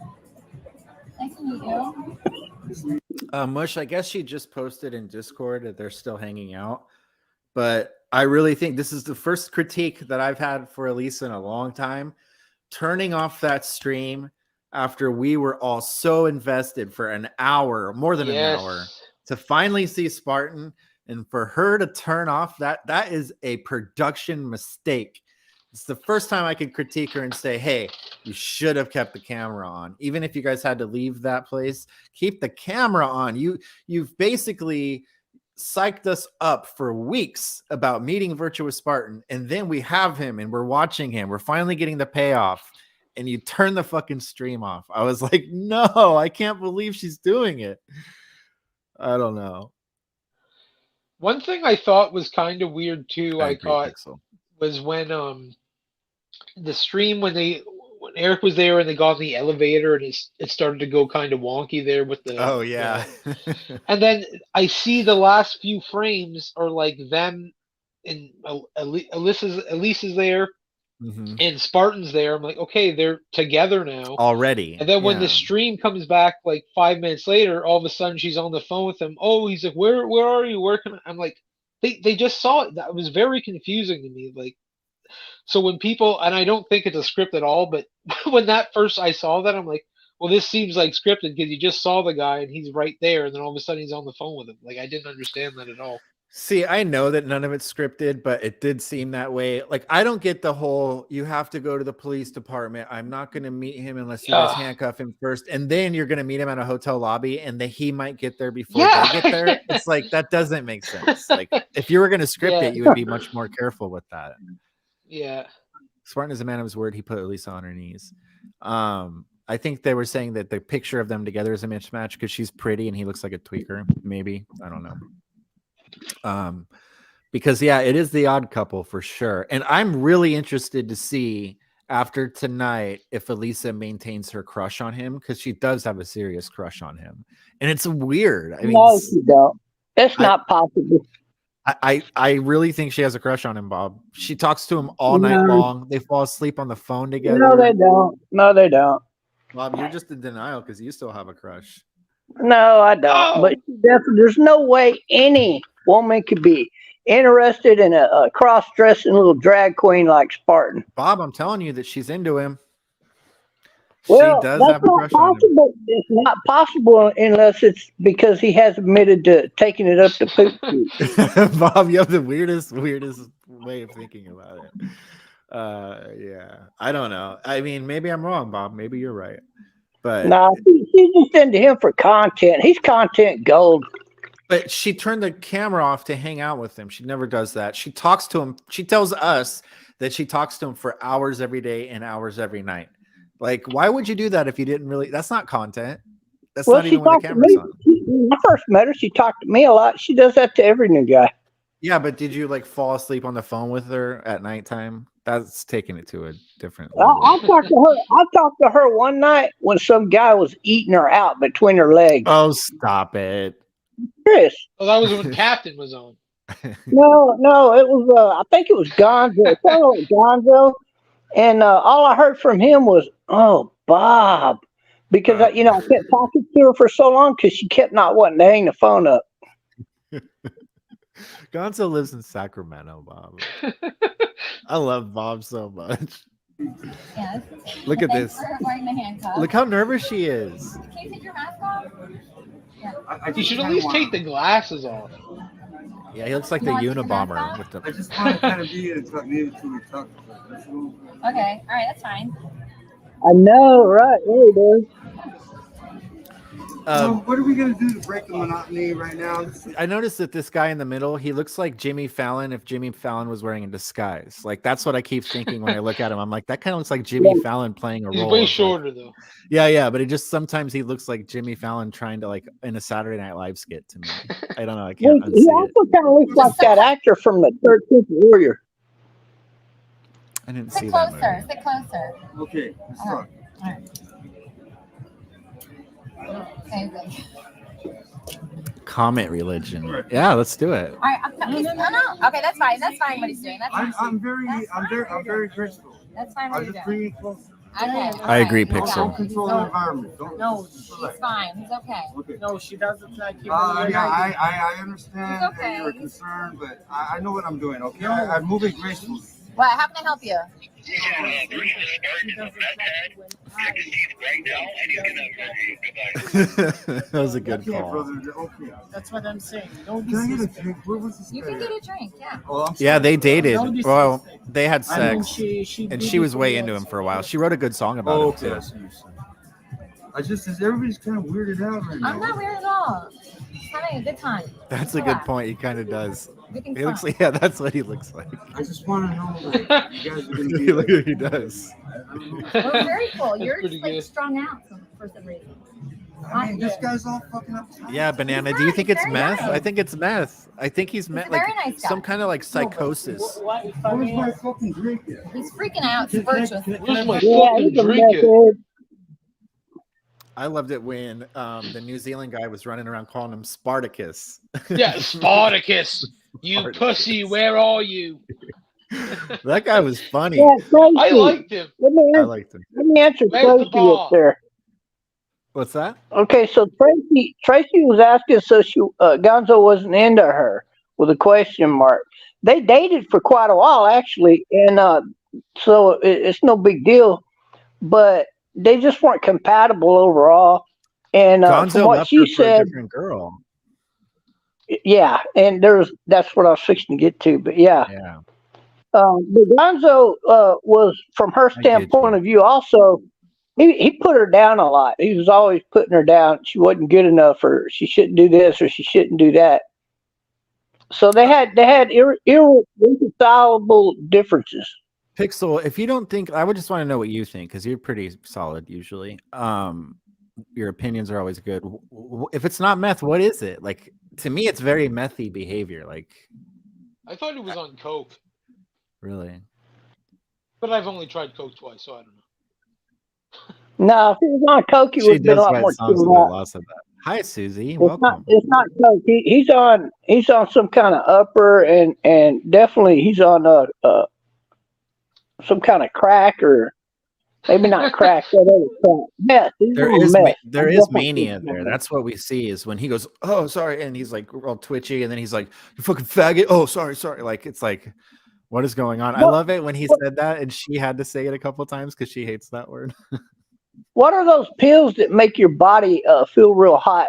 nice to meet you. Mush, I guess she just posted in Discord that they're still hanging out. But I really think this is the first critique that I've had for Elisa in a long time. Turning off that stream after we were all so invested for an hour, more than an hour, to finally see Spartan, and for her to turn off that is a production mistake. It's the first time I could critique her and say, hey, you should have kept the camera on. Even if you guys had to leave that place, keep the camera on. You've basically psyched us up for weeks about meeting Virtuous Spartan, and then we have him and we're watching him. We're finally getting the payoff, and you turn the fucking stream off. I was like, no, I can't believe she's doing it. I don't know. One thing I thought was kind of weird too, I agree, caught, Pixel. was when the stream when Eric was there and they got in the elevator and it started to go kind of wonky there with the Oh yeah. and then I see the last few frames are like them and Elisa's there Mhm. and Spartan's there. I'm like, okay, they're together now. Already. And then when the Yeah. stream comes back like 5 minutes later, all of a sudden she's on the phone with him. Oh, he's like, where are you? Where can I'm like, they just saw it. That was very confusing to me. Like, so when people, and I don't think it's a script at all, but when that first I saw that, I'm like, well, this seems like scripted because you just saw the guy and he's right there, and then all of a sudden he's on the phone with him. Like I didn't understand that at all. See, I know that none of it's scripted, but it did seem that way. Like, I don't get the whole, you have to go to the police department. I'm not going to meet him unless you guys Ugh. handcuff him first. And then you're going to meet him at a hotel lobby and he might get there before Yeah. they get there. It's like, that doesn't make sense. Like, if you were going to script Yeah. it, you would be much more careful with that. Yeah. Spartan is a man of his word. He put Elisa on her knees. I think they were saying that the picture of them together is a mismatch because she's pretty and he looks like a tweaker. Maybe. I don't know. Because yeah, it is the odd couple for sure. And I'm really interested to see after tonight if Elisa maintains her crush on him, because she does have a serious crush on him. And it's weird. I mean, No, she don't. That's not possible. I really think she has a crush on him, Bob. She talks to him all night long. They fall asleep on the phone together. No, they don't. No, they don't. Bob, you're just in denial because you still have a crush. No, I don't. Oh. But there's no way any woman could be interested in a cross-dressing little drag queen like Spartan. Bob, I'm telling you that she's into him. Well, She does that's have a not crush on him. possible. It's not possible unless it's because he has admitted to taking it up to poop. Bob, you have the weirdest way of thinking about it. Yeah, I don't know. I mean, maybe I'm wrong, Bob. Maybe you're right. But No, she's just into him for content. He's content gold. But she turned the camera off to hang out with him. She never does that. She talks to him. She tells us that she talks to him for hours every day and hours every night. Like, why would you do that if you didn't really? That's not content. That's not even when the camera's on. When I first met her, she talked to me a lot. She does that to every new guy. Yeah, but did you like fall asleep on the phone with her at nighttime? That's taking it to a different level. I talked to her. I talked to her one night when some guy was eating her out between her legs. Oh, stop it. Chris. Well, that was when Captain was on. No, it was. I think it was Gonzo. Gonzo, and all I heard from him was, "Oh, Bob," because I kept talking to her for so long because she kept not wanting to hang the phone up. Gonzo lives in Sacramento, Bob. I love Bob so much. Yes. Look at Thanks this. for wearing the handcuffs. Look how nervous she is. Can you take your mask off? Yeah. You should at least take the glasses off. Yeah, he looks like You the want to take your mask Unabomber off? with the. I just want to kind of be incognito until we talk. Okay. All right. That's fine. I know, right? There it is. So what are we gonna do to break the monotony right now? I noticed that this guy in the middle, he looks like Jimmy Fallon if Jimmy Fallon was wearing a disguise. Like, that's what I keep thinking when I look at him. I'm like, that kind of looks like Jimmy Fallon playing a He's role. way of, shorter though. Yeah, but it just sometimes he looks like Jimmy Fallon trying to like in a Saturday Night Live skit to me. I don't know. I can't He unsee also it. kind of looks like that actor from the 13th Warrior. I didn't Sit see that closer. movie. Sit closer. Okay, let's talk. All right. Okay. Good. Comet religion. Yeah, let's do it. All right. No. Okay. That's fine. That's fine. What he's doing. That's fine. I'm very graceful. That's fine. I What you're just doing. bring it closer. Okay. I agree, okay, Pixel. Don't control the environment. Don't. No, He's fine. He's okay. Okay. No, she doesn't like you. Yeah, I understand It's okay. that you're concerned, but I know what I'm doing. Okay, I'm moving gracefully. What? How can I help you? That was a good Okay, call. brother. Okay. That's what I'm saying. Don't Can I get a disrespect. drink? Where was this? You can get a drink. Yeah. Oh, I'm Yeah, sorry. they dated. Don't disrespect. Well, they had I mean, sex, she and did she it was for way you. into him for a while. She wrote a good song about Oh, it okay. too. I see what you're saying. Everybody's kind of weirded out right now. I'm not weird at all. Just having a good time. That's a good Relax. point. He kind of does. Everything's He looks fine. like, yeah, that's what he looks like. I just want to know that you guys are going to be. Look what he does. I don't know. We're very cool. You're Pretty just like good. strung out for some reason. I mean, this guy's all fucking up. Yeah, Banana. He's Do you nice, think it's very meth? nice. I think it's meth. I think he's a met like very nice guy. some kind of like psychosis. What if I Where's may my ask? fucking drink at? He's freaking out. It's virtuous. Where's my Yeah, fucking he's a drink at? method. I loved it when the New Zealand guy was running around calling him Spartacus. Yeah, Spartacus. You Spartacus. pussy, where are you? That guy was funny. Yeah, Tracy. I liked him. Let me I answer, liked him. let me answer Where's the Tracy ball? up there. What's that? Okay, so Tracy was asking, so Gonzo wasn't into her with a question mark. They dated for quite a while actually, and so it's no big deal. But they just weren't compatible overall. And from Gonzo what left her she for a said, different girl. yeah, and that's what I was fixing to get to. But yeah, Yeah, but Gonzo was, from her I get standpoint you. of view, also he put her down a lot. He was always putting her down. She wasn't good enough, or she shouldn't do this, or she shouldn't do that. So they had irreconcilable differences. Pixel, if you don't think, I would just want to know what you think because you're pretty solid usually. Your opinions are always good. If it's not meth, what is it? Like to me, it's very methy behavior. Like I thought it was on coke, really, but I've only tried coke twice, so I don't know. No, if it was on coke, it would she have been a does lot write more songs chilled about out. lots of that. Hi, Susie. It's not. Welcome. It's not coke. He's on some kind of upper, and definitely he's on some kind of crack, or maybe not crack, that other crack. Meth. He's on meth. There is mania there. That's what we see is when he goes, oh sorry, and he's like all twitchy, and then he's like, you fucking faggot. Oh sorry. Like it's like, what is going on? I love it when he said that, and she had to say it a couple times because she hates that word. What are those pills that make your body feel real hot?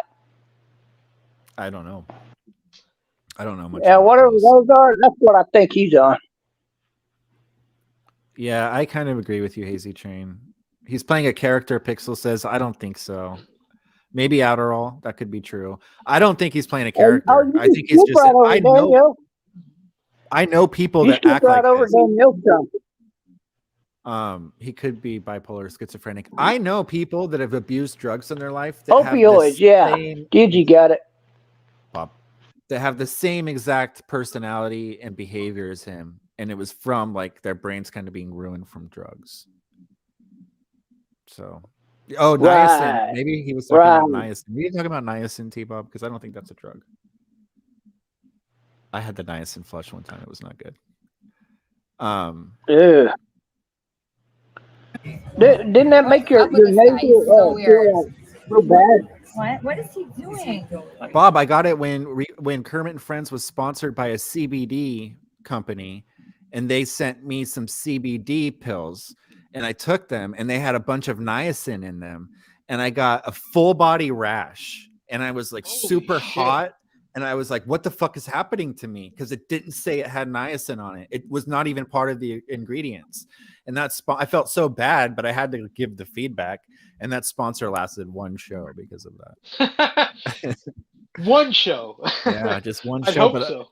I don't know. I don't know much. Yeah, about whatever those. those are, that's what I think he's on. Yeah, I kind of agree with you, Hazy Train. He's playing a character. Pixel says, I don't think so. Maybe Adderall. That could be true. I don't think he's playing a character. I think he's just. Right over Danielle. I know people You that skip act right like over this. Danielle's time. He could be bipolar schizophrenic. I know people that have abused drugs in their life that have Opioids, yeah. Gigi got it. That have the same exact personality and behavior as him, and it was from like their brains kind of being ruined from drugs. So, oh, niacin. Right. Maybe he was talking about niacin. Were you talking about niacin, T-Bob? Because I don't think that's a drug. I had the niacin flush one time. It was not good. Yeah. Didn't that make your nasal feel real bad? What is he doing? Bob, I got it when Kermit and Friends was sponsored by a CBD company, and they sent me some CBD pills, and I took them, and they had a bunch of niacin in them, and I got a full body rash, and I was like super hot, and I was like, what the fuck is happening to me? Because it didn't say it had niacin on it. It was not even part of the ingredients. And I felt so bad, but I had to give the feedback. And that sponsor lasted one show because of that. One show. Yeah, just one I show. hope But so.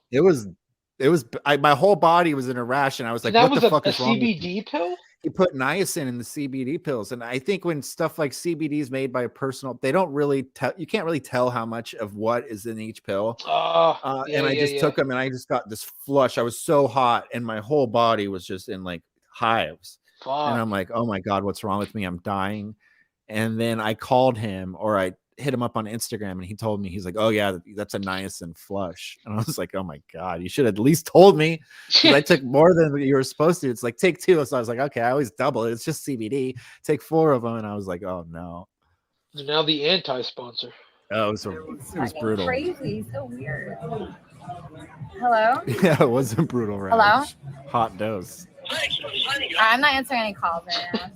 my whole body was in a rash, and I was like, what the fuck is wrong with me? CBD pill? He put niacin in the CBD pills. And I think when stuff like CBD is made by a personal, they don't really tell, you can't really tell how much of what is in each pill. And I just took them, and I just got this flush. I was so hot, and my whole body was just in like hives. Fuck. And I'm like, oh my God, what's wrong with me? I'm dying. And then I called him, or I hit him up on Instagram, and he told me, he's like, oh yeah, that's a niacin flush. And I was like, oh my God, you should have at least told me, because I took more than you were supposed to. It's like, take 2. So I was like, okay, I always double it. It's just CBD. Take 4 of them. And I was like, oh no. Now the anti-sponsor. Oh, it was brutal. Crazy, so weird. Hello? Yeah, it was a brutal rash. Hello? Hot dose. I'm not answering any calls right now.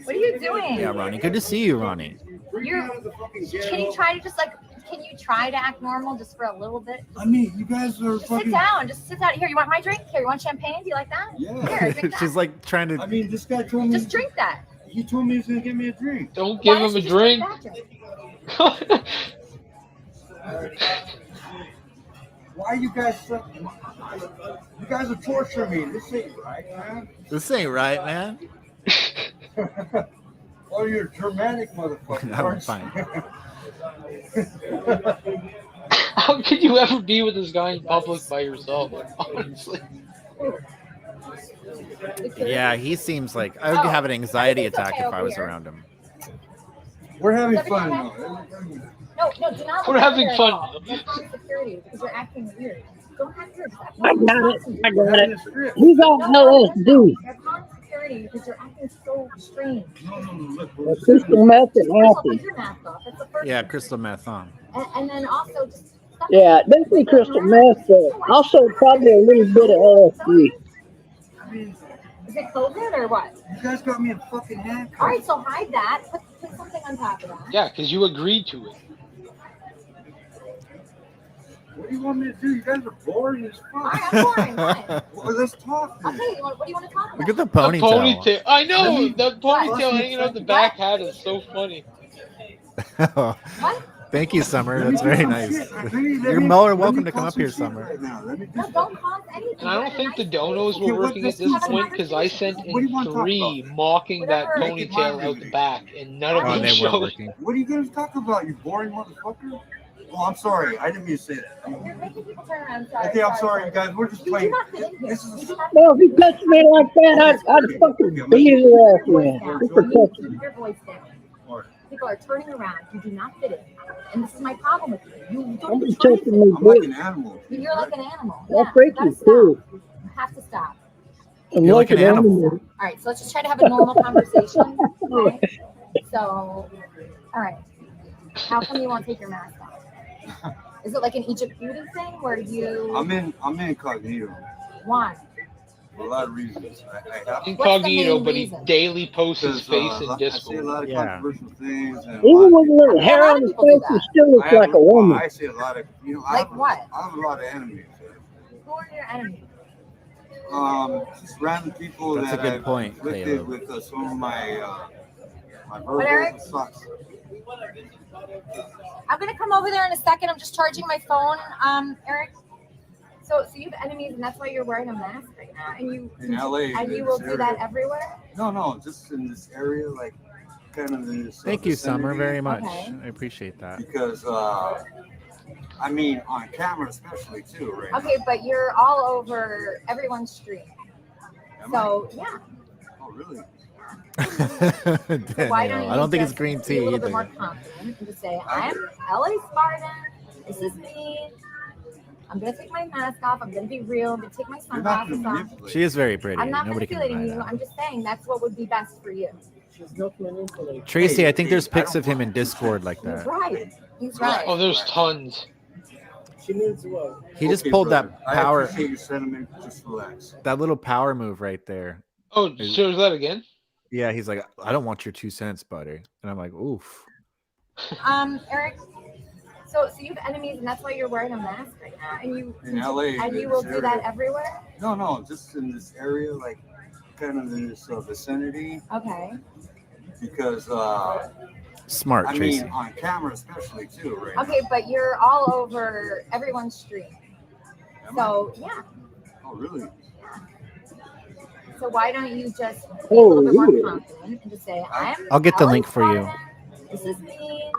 What are you doing? Yeah, Ronnie. Good to see you, Ronnie. Can you try to can you try to act normal just for a little bit? I mean, you guys are just sit down. Just sit down. Here, you want my drink? Here, you want champagne? Do you like that? Yeah. Here, drink that. She's like trying to. I mean, this guy told me. Just drink that. He told me he was gonna give me a drink. Don't give him a drink. Why are you guys so? You guys are torturing me. This ain't right, man. This ain't right, man. Oh, you're a dramatic motherfucker. I'm fine. How could you ever be with this guy in public by yourself? Honestly. Yeah, he seems like I would have an anxiety attack if I was around him. We're having fun though. No, do not. We're having fun. You're calling security because you're acting weird. Don't have your. I got it. He's on LSD. You're calling security because you're acting so strange. No, look. Crystal meth and Put acid. your mask off. That's the first Yeah, thing. crystal meth on. And then also just. Yeah, definitely crystal meth, but also probably a little bit of LSD. I mean, Is it COVID or what? You guys got me a fucking handcuff. All right, so hide that. Put something on top of that. Yeah, because you agreed to it. What do you want me to do? You guys are boring as All fuck. right, I'm boring. Fine. Well, let's talk. I'll Then. tell you, what do you want to talk about? Look at the The ponytail. ponytail. I know Let me- the ponytail What? hanging out the back hat is so funny. What? Thank you, Summer. Let me That's do very some nice. shit. Let me- You're let more me welcome to call come up some here, shit Summer. Right now. Let me do No, some- don't cause anything. And I don't think the donos Okay, were what- working let's at this do some point because I sent What do you in want to talk 3 about? mocking that Whatever. ponytail out the back, and none of Oh, them and they weren't showed. working. What are you going to talk about, you boring motherfucker? Oh, I'm sorry. I didn't mean to say that. You're making people turn around. Sorry. Okay, I'm sorry, guys. We're just You do playing. not fit in here. This is You do not Well, if he touched me like that, I'd fucking beat his ass in. Just for touching me. Your voice down. People are turning around. You do not fit in. And this is my problem with you. You Don't don't be even try to touching fit me, in. I'm like bitch. an animal. You're like an animal. I'll Yeah, freak you gotta you, stop. too. You have to stop. I'm You're like like an an animal. animal. All right, so let's just try to have a normal conversation. Okay? So, all right. How come you won't take your mask off? Is it like an Egypt beauty thing where you? I'm incognito Why? for a lot of reasons. I have Incognito, main but he reason? daily posts his because face in I say a Discord. lot of Yeah. controversial things. And Even with a I little mean, a hair lot on of his people do face, he that. still looks like a woman. I say a lot of, Like what? I have a lot of enemies. Who are your enemies? Just random people That's a that good I've point, inflicted Caleb. with some of my What, Eric? verbal sucks. I'm gonna come over there in a second. I'm just charging my phone, Eric. So you have enemies, and that's why you're wearing a mask right now, and you In LA, and you in will this do that area. everywhere. No, just in this area, like kind of in this. Thank you, Summer, vicinity, very much. Okay. I appreciate that. Because I mean, on camera especially too, right? Okay, but you're all over everyone's stream. Am So yeah. I? Oh, really? So why don't you I don't think it's just green be tea a little bit more either. confident and just say, I'm LA Spartan. This is me. I'm gonna take my mask off. I'm gonna be real. I'm gonna take my You're not sunglasses gonna off. manipulate. She is very pretty. I'm not Nobody can manipulating deny you. that. I'm just saying that's what would be best for you. She's not manipulating. Tracy, Hey, I think there's I pics don't of him in want you to Discord like He's that. right. He's Right. right. Oh, there's tons. She means what? He just Okay, pulled brother. that I power, appreciate your sentiment. Just relax. that little power move right there. Oh, shows that again? Yeah, he's like, I don't want your 2 cents, buddy. And I'm like, oof. Eric. So you have enemies, and that's why you're wearing a mask right now, and you In LA, and you in will this do that area. everywhere. No, just in this area, like kind of in this vicinity, Okay. because Smart, I Tracy. mean, on camera especially too, right? Okay, but you're all over everyone's stream. Am I? So yeah. Oh, really? So why don't you just be a Oh, little bit more yeah. confident and just say, I'm I'll get the LA link for you. Spartan. This is me.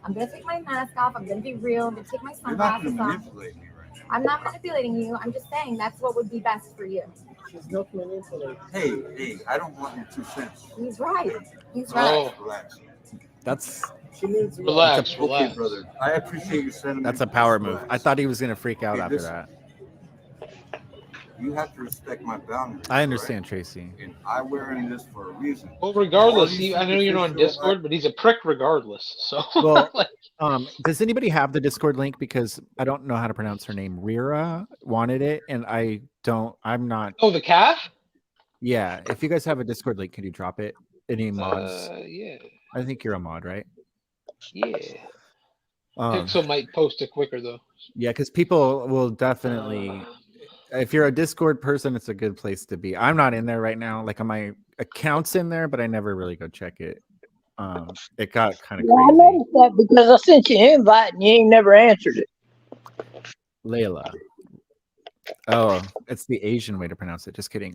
I'm gonna take my mask off. I'm gonna be real. I'm gonna take my You're not sunglasses gonna off. manipulate me, right? I'm not manipulating you. I'm just saying that's what would be best for you. She's not manipulating. Hey, I don't want your 2 cents. He's right. He's right. Oh, Relax. That's She means what? relax, Okay, relax. brother. I appreciate your sentiment. that's a power Just move. relax. I thought he was gonna freak out Okay, after listen. that. You have to respect my boundaries. I understand, right? Tracy. And I'm wearing this for a reason. Well, regardless, All these I know you're not on superficial- Discord, but he's a prick regardless. So, Well, like, does anybody have the Discord link? Because I don't know how to pronounce her name. Rira wanted it, and I'm not. oh, the calf? Yeah, if you guys have a Discord link, could you drop it? Any mods? Yeah, I think you're a mod, right? yeah. Um, Pixel might post it quicker though. yeah, because people will definitely. If you're a Discord person, it's a good place to be. I'm not in there right now. Like my account's in there, but I never really go check it. It got kind of Yeah, I crazy. noticed that because I sent you an invite and you ain't never answered it. Layla. Oh, it's the Asian way to pronounce it. Just kidding.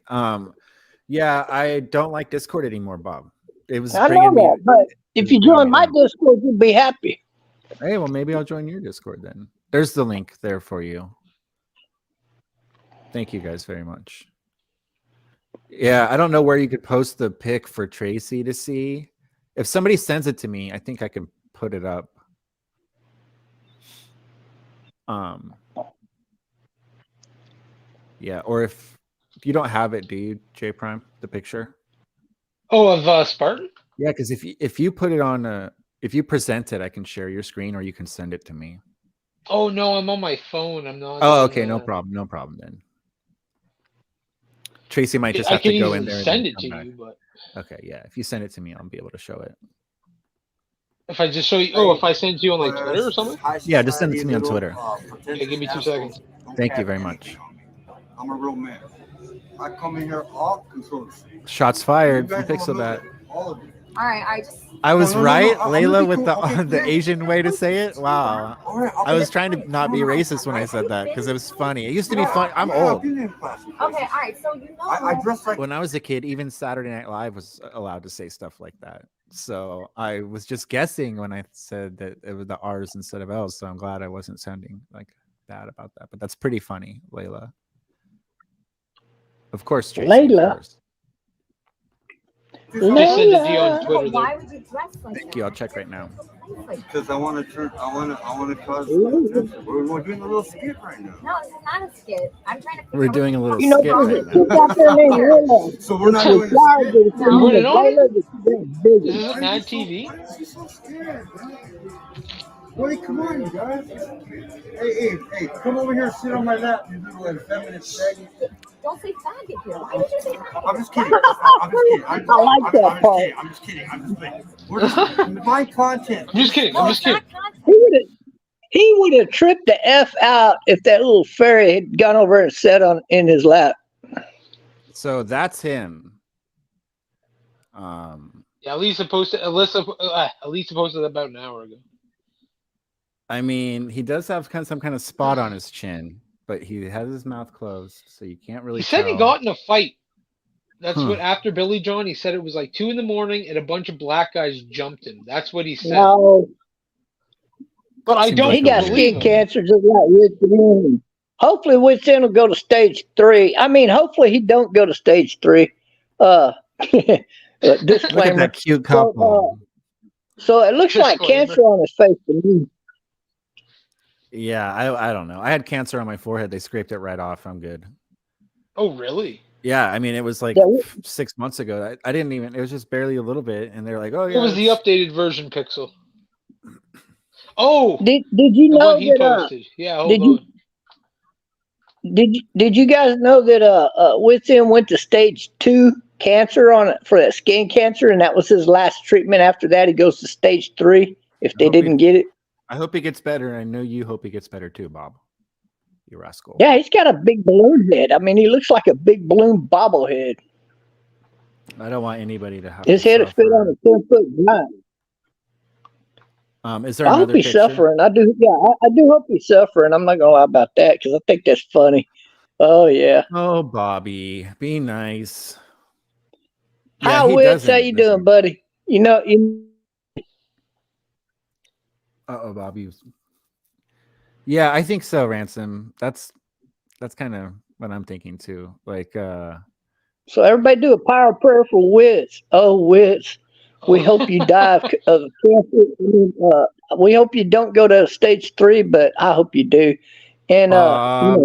Yeah, I don't like Discord anymore, Bob. It was I know bringing me. that, but if you bringing join me my down. Discord, you'll be happy. Hey, well, maybe I'll join your Discord then. There's the link there for you. Thank you guys very much. Yeah, I don't know where you could post the pic for Tracy to see. If somebody sends it to me, I think I can put it up. Yeah, or if you don't have it, do you, J Prime, the picture? Oh, of Spartan? Yeah, because if you put it on if you present it, I can share your screen, or you can send it to me. Oh no, I'm on my phone. I'm not. Oh, okay, no problem then. Tracy might just I have can to go in easily there and send then it come to back. you, but Okay, yeah. If you send it to me, I'll be able to show it. if I just show you, oh, if I send you on like Twitter or something. Yeah, just send it to me on Twitter. Okay, give me 2 seconds. Thank you very much. I'm a real man. I come in here all controlled. Shots fired from Pixelbat. All of you. All right, I just. I was right, I'm Layla, gonna be with cool. the Okay, the yeah. Asian way to say it. Wow. All right, I was trying to not be racist when I said that because it was funny. It used to be fun. I'm old. Okay, all right. So you know. I dress like. When I was a kid, even Saturday Night Live was allowed to say stuff like that. So I was just guessing when I said that it was the R's instead of L's. So I'm glad I wasn't sounding like bad about that. But that's pretty funny, Layla. Of course, Tracy. Layla. Of course. Just send it to you on But Twitter. why would you dress like Thank that? you. I'll check right now. Because I want to turn. I want to cause attention. We're doing a little skit right now. No, this is not a skit. I'm trying to. We're doing a little You know, skit there's right a now. chick out there named Layla. So we're not With doing. flowers that say, No. You wouldn't know it? Layla, that she got bigger. Is this Mad TV? Why is she so scared, man? Wait, come on, you guys. Hey, come over here and sit on my lap, you little effeminate faggot. Don't say faggot here. Why did you say faggot? I'm just kidding. I'm just kidding. I like that part. I'm just kidding. I'm just kidding. We're just my content. I'm just kidding. No, I'm it's just kidding. not content. He would have tripped the F out if that little fairy had gone over and sat in his lap. So that's him. Yeah, Elisa posted about an hour ago. I mean, he does have some kind of spot on his chin, but he has his mouth closed, so you can't really He said tell. he got in a fight. That's Huh. what after Billy John, he said it was like 2 a.m. and a bunch of black guys jumped him. That's what he said. No, But I Seems don't like he got a believe skin him. cancer just like Winston. Hopefully Winston will go to stage 3. I mean, hopefully he don't go to stage 3. Look at Disclaimer. that cute couple. So it looks like Disclaimer. cancer on his face to me. Yeah, I don't know. I had cancer on my forehead. They scraped it right off. I'm good. Oh, really? Yeah, I mean, it was like Yeah, 6 months ago. I didn't even. It was just barely a little bit, and they're like, "Oh yeah." What was the it's- updated version, Pixel? Oh, Did you the know one he that? posted. Yeah, hold did you- on. Did you guys know that Winston went to stage 2 cancer on it for that skin cancer, and that was his last treatment. After that, he goes to stage 3 if they hope he- didn't get it. I hope he gets better. I know you hope he gets better too, Bob. You rascal. Yeah, he's got a big balloon head. I mean, he looks like a big balloon bobblehead. I don't want anybody to have. His to head is fit suffer. on a 10-foot giant. Is there I hope another he's picture? suffering. I do. Yeah, I do hope he's suffering. I'm not gonna lie about that because I think that's funny. Oh yeah. Oh, Bobby, be nice. Hi, he Wits. How doesn't, you does doing, he? buddy? You Uh-oh, Bobby. Yeah, I think so, Ransom. That's kind of what I'm thinking too. Like, So everybody do a power prayer for Wits. Oh, Wits. We hope you die of cancer. We hope you don't go to stage 3, but I hope you do. And Bob,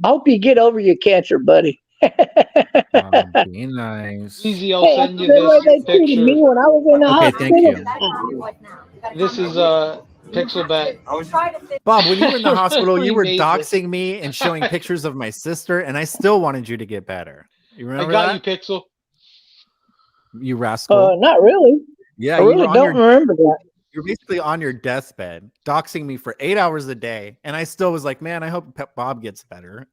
I hope you get over your cancer, buddy. Bob, be nice. Easy, I'll Hey, send that's you the way they this treated me picture. when I was in the Okay, hospital. thank you. You gotta calm your voice now. You gotta This calm is your voice. Pixelbat. I was Try to fit. Bob, when you were in the hospital, you were Remade this. doxing me and showing pictures of my sister, and I still wanted you to get better. You I remember got that? you, Pixel. You rascal. Not really. Yeah, I you really were don't remember that. you're basically on your deathbed, doxing me for 8 hours a day, and I still was like, man, I hope Bob gets better.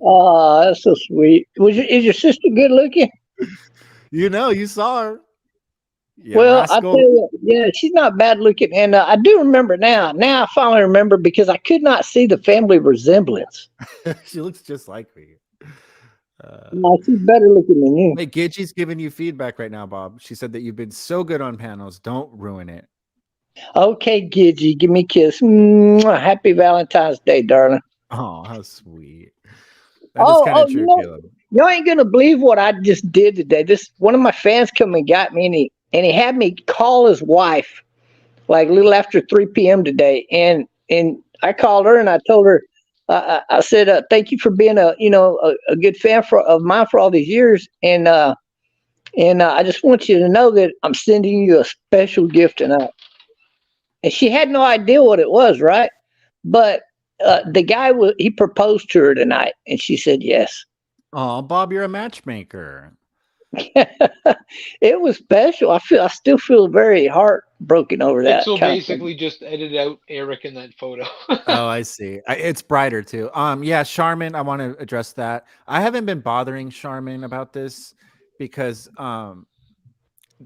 Oh, that's so sweet. Is your sister good looking? You saw her. Yeah, Well, I rascal. tell you, yeah, she's not bad looking, and I do remember now. Now I finally remember because I could not see the family resemblance. She looks just like me. No, she's better looking than you. Hey, Gidgey's giving you feedback right now, Bob. She said that you've been so good on panels. Don't ruin it. Okay, Gidgy, give me a kiss. Mwah. Happy Valentine's Day, darling. Oh, how sweet. That is kind of true, Caleb. You ain't gonna believe what I just did today. This one of my fans come and got me, and he had me call his wife like a little after 3 p.m. today, and I called her and I told her, I said, thank you for being a good fan of mine for all these years, and I just want you to know that I'm sending you a special gift tonight. And she had no idea what it was, right? But the guy he proposed to her tonight, and she said yes. Oh, Bob, you're a matchmaker. It was special. I still feel very heartbroken over that Pixel kind of thing. basically just edited out Eric in that photo. Oh, I see. It's brighter too. Yeah, Charmin, I want to address that. I haven't been bothering Charmin about this because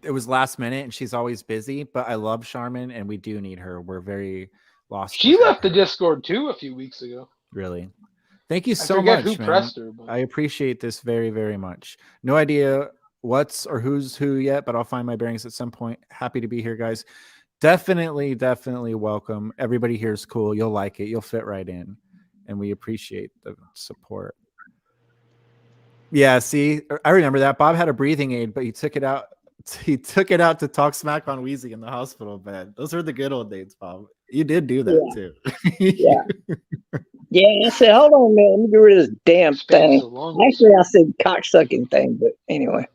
it was last minute and she's always busy, but I love Charmin and we do need her. We're very lost. She without left the her. Discord too a few weeks ago. Really. Thank you I so forget much, who man. pressed her, but I appreciate this very, very much. No idea what's or who's who yet, but I'll find my bearings at some point. Happy to be here, guys. Definitely welcome. Everybody here is cool. You'll like it. You'll fit right in. And we appreciate the support. Yeah, see, I remember that. Bob had a breathing aid, but he took it out. He took it out to talk smack on Wheezy in the hospital bed. Those were the good old days, Bob. You did do that too. Yeah. Yeah, I said, hold on a minute, let me get rid of this damn it's been thing. so long. Actually, I said cocksucking thing, but anyway.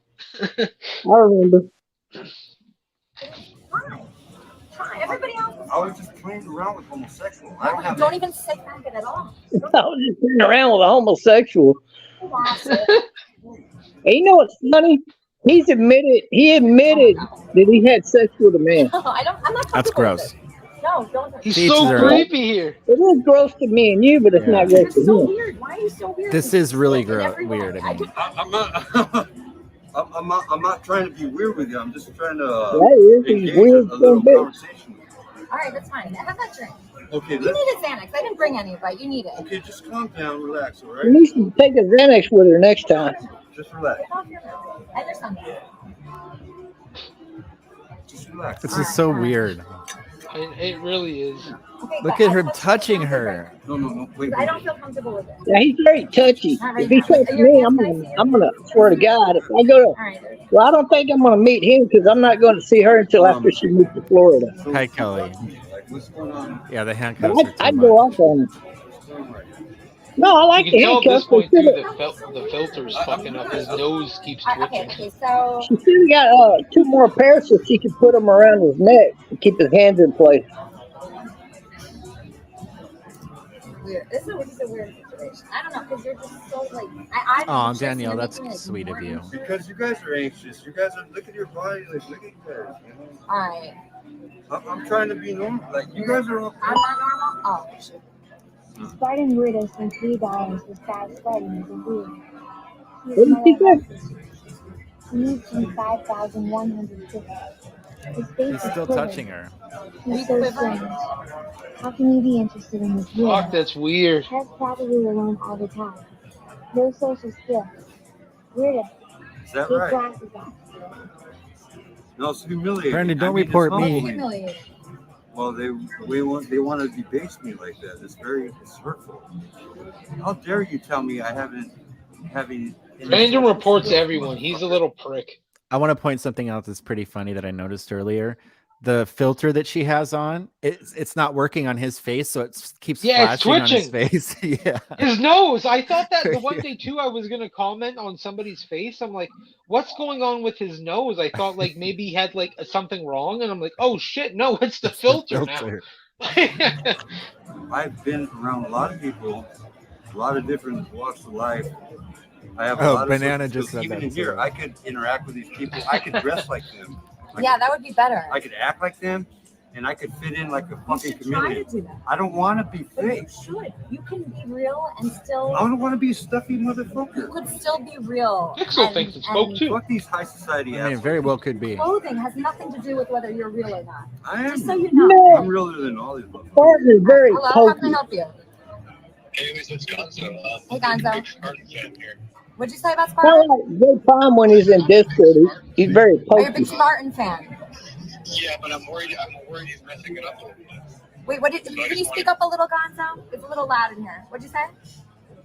I remember. Hi, everybody else. I was just playing around with homosexuals. I No, don't you have don't even say faggot at all. I was just sitting around with a homosexual. You lost it. And you know what's funny? He admitted that he had sex with a man. No, I'm not That's comfortable with gross. it. No, don't. He's Teach so their own. creepy here. It is gross to me and you, but it's Yeah. not You're gross to so him. weird. Why are you so weird? This is really In every way. weird. I mean, I'm not trying to be weird with you. I'm just trying to That is engage weird a little some bitch. conversation with you. All right, that's fine. Have that drink. Okay, You need a Xanax. I didn't bring any, but you need it. okay, just calm down, relax, all You right? need to take a Xanax with her next time. Just relax. Take off your mask. And your sunglasses. Just relax. this is so weird. It really is. Okay, Look but at her I touched touching your her. No, wait. I don't feel comfortable with it. Yeah, he's very touchy. Not right If he now. touches Your me, hands I'm nice gonna swear to God, if I go to, All right. there you go. well, I don't think I'm gonna meet him because I'm not going to see her until after she moves to Florida. So Hi, what's Kelly. up? Like, what's going on? Yeah, the But handcuffs are I'd too go much. off on him. What's going on? No, I like You the can tell at this handcuffs. They point too, should the filter's fucking up. His nose keeps twitching. Okay, so she should have got 2 more pairs so she could put them around his neck to keep his hands in place. weird. This is a weird situation. I don't know, because you're just so like. I'm Oh, anxious and Danielle, you're that's making me, like, sweet of more you. anxious. Because you guys are anxious. You guys are look at your body, like look at you guys. You know? All right. I'm trying to be normal. Like you guys are all. I'm not normal. Oh, shoot. Spartan with us in $3 with 5 Spartans and food. What did she say? He needs from 5,150. His face He's is still quivering. touching her. He's so strange. How can you be interested in this Fuck, girl? that's weird. He's probably alone all the time. No social skills. Weirdo. Is that Take right? glasses off. No, it's humiliating. Brandon, don't I mean, it's report me. humbling. Humiliating. Well, they want to debase me like that. It's hurtful. How dare you tell me I haven't having. Brandon reports everyone. He's a little prick. I want to point something out that's pretty funny that I noticed earlier. The filter that she has on, it's not working on his face, so it keeps Yeah, it's flashing on his twitching. face. Yeah. His nose. I thought that the one day too I was gonna comment on somebody's face. I'm like, what's going on with his nose? I thought like maybe he had like something wrong, and I'm like, oh shit, no, it's the filter now. I've been around a lot of people, a lot of different walks of life. I have a Oh, lot of Banana social just skills. said Even that in here, too. I could interact with these people. I could dress like them. Yeah, that would be better. I could act like them, and I could fit in like a You fucking should try to chameleon. do that. I don't want to be But you fake. should. You can be real and still. I don't want to be a stuffy You motherfucker. could still be real. Pixel and- thinks it's smoke and too. Fuck these high society I mean, it assholes. very well could be. Clothing has nothing to do with whether you're real or not. I Just so am. you know. No, I'm realer than all these motherfuckers. Spartan is very Hello, how can I pokey. help you? Anyways, it's Gonzo. Hey, Gonzo. Big Spartan fan here. What'd you say about Kind Spartan? of like Jay Palm when he's in Discord. He's very Are you a pokey. big Spartan fan? Yeah, but I'm worried he's messing it up a little bit. Wait, can you speak up a little, Gonzo? It's a little loud in here. What'd you say?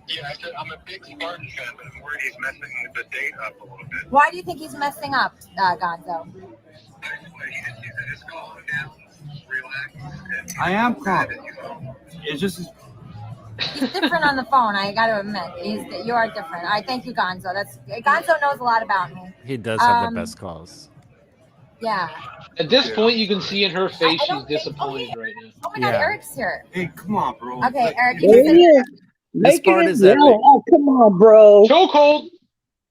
Yeah, I said I'm a big Spartan fan, but I'm worried he's messing the date up a little bit. Why do you think he's messing up, Gonzo? He's just calm down, relax. I am calm. It's just He's different on the phone. I got to admit, you are different. All right, thank you, Gonzo. Gonzo knows a lot about me. He does have Um, the best calls. Yeah. At this point, you can see in her face I she's don't think- disappointed right now. Oh my God, Yeah. Eric's here. hey, come on, bro. Okay, Like, Eric, There he is. This Making part it is yell. epic. Oh, come on, bro. Chokehold.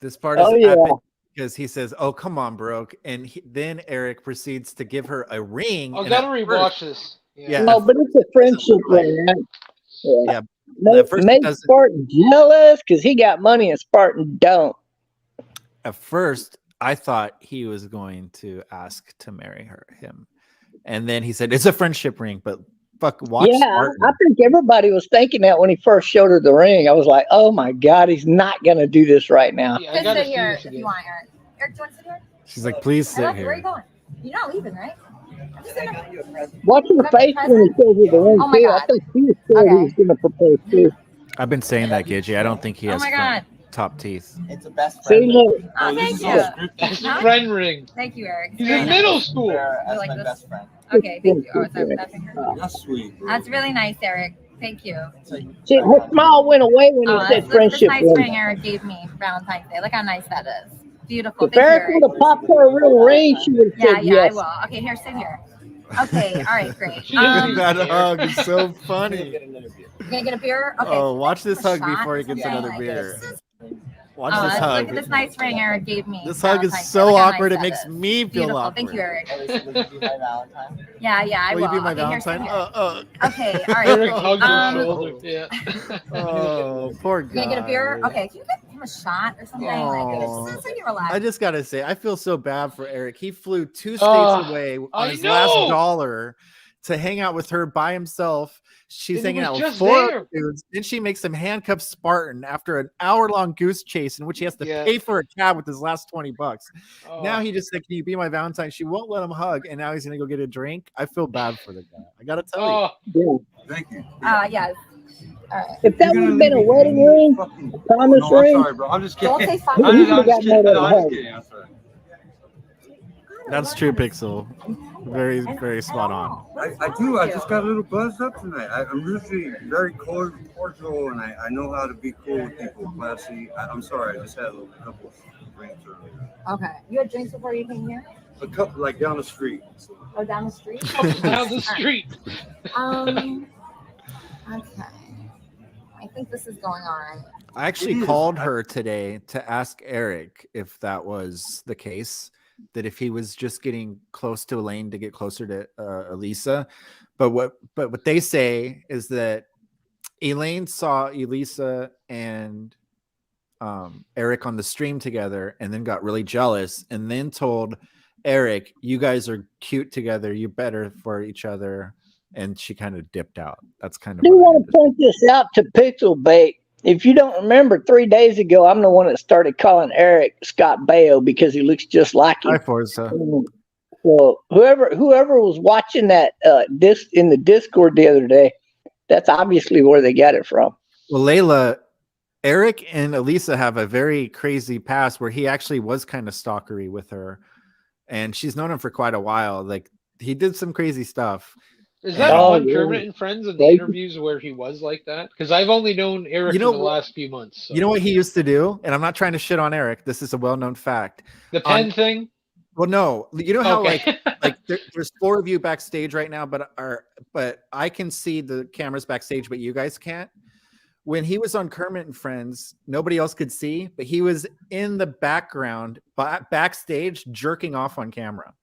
This part is Oh, yeah. epic because he says, "Oh, come on, bro," and then Eric proceeds to give her a ring. I and gotta at rewatch first- this. Yeah, No, at but it's a friendship ring, right? Yeah, Make, at first it make doesn't. Spartan jealous because he got money and Spartan don't. At first, I thought he was going to ask to marry him, and then he said, "It's a friendship ring." But watch Yeah, Spartan. I think everybody was thinking that when he first showed her the ring. I was like, oh my God, he's not going to do this right now. Yeah, I Just gotta sit see here this if again. you want, Eric. Eric, do you want to sit here? She's like, "Please I sit love you. Where are you here." going? You're not leaving, right? I'm just gonna... Watch her face when he shows her the ring, Oh my too. God. I think she was scared he Okay. was going to propose, too. I've been saying that, Gidgey. I don't think he Oh has my God. top teeth. It's a best See, friend. look. Oh, this thank is you. all scripted. That's Huh? a friend ring. Thank you, Eric. He's Very in nice. middle school. That's like my this? best friend. Okay, thank you. Oh, is that finger? That's sweet, bro. That's really nice, Eric. Thank you. See, her smile went away when he Oh, said this friendship nice ring. ring Eric gave me for Valentine's Day. Look how nice that is. Beautiful. If Thank you, Eric Eric. would have popped her a real ring, she would have Yeah, said yeah, I yes. will. Okay, here, sit here. Okay, all right, great. She doesn't Um, That care. hug is so funny. you gonna get a beer? Okay. Oh, watch this A hug shot before or he gets something another like beer. this? Watch Oh, this look hug. at this nice ring Eric gave me. This hug is Valentine's Day. so Look how nice awkward. It that makes is. me feel Beautiful. awkward. Thank you, Eric. Elisa, would you be my Valentine? Yeah, yeah, I Will will. you be my Okay, here, sit Valentine? here. Okay, all right, Eric great. hugged her shoulder. Yeah. Oh, poor guy. You gonna get a beer? Okay, can you get him a shot or something like Aw. this? Just so you relax. I just gotta say, I feel so bad for Eric. He flew 2 states away on I his know. last dollar to hang out with her by himself. She's And he hanging was out with just 4 there. other dudes. Then she makes him handcuff Spartan after an hour-long goose chase in which he has to Yeah. pay for a cab with his last $20. Oh. Now he just said, "Can you be my Valentine?" She won't let him hug, and now he's gonna go get a drink. I feel bad for the guy. I gotta tell you. Oh, Yeah. Thank you. Yes. All right. If that would have been a wedding ring, a promise No, I'm ring, sorry, bro. I'm just Don't kidding. say fucking. he would have got more than a I'm just hug. kidding. I'm sorry. That's true, Pixel. Very, very spot on. I do. I just got a little buzzed up tonight. I'm usually very cordial, and I know how to be cool with people, classy. I'm sorry. I just had a couple of drinks earlier. Okay. You had drinks before you came here? A couple, like down the street. Oh, down the street? down the street. Okay. I think this is going on. I actually called her today to ask Eric if that was the case, that if he was just getting close to Elaine to get closer to Elisa. But what they say is that Elaine saw Elisa and Eric on the stream together and then got really jealous and then told Eric, "You guys are cute together. You better for each other." And she kind of dipped out. That's kind of. I do want to point this out to Pixel Bait. If you don't remember, 3 days ago, I'm the one that started calling Eric Scott Baio because he looks just like him. Hi, Forza. So whoever was watching that in the Discord the other day, that's obviously where they got it from. Well, Layla, Eric and Elisa have a very crazy past where he actually was kind of stalkery with her, and she's known him for quite a while. Like he did some crazy stuff. Is that Oh, on yeah. Kermit and Friends in the Right. interviews where he was like that? Because I've only known Eric You know for the what- last few months. So. You know what he used to do? And I'm not trying to shit on Eric. This is a well-known fact. The pen thing? Well, no. You know how Okay. like there's 4 of you backstage right now, but I can see the cameras backstage, but you guys can't. When he was on Kermit and Friends, nobody else could see, but he was in the background backstage jerking off on camera.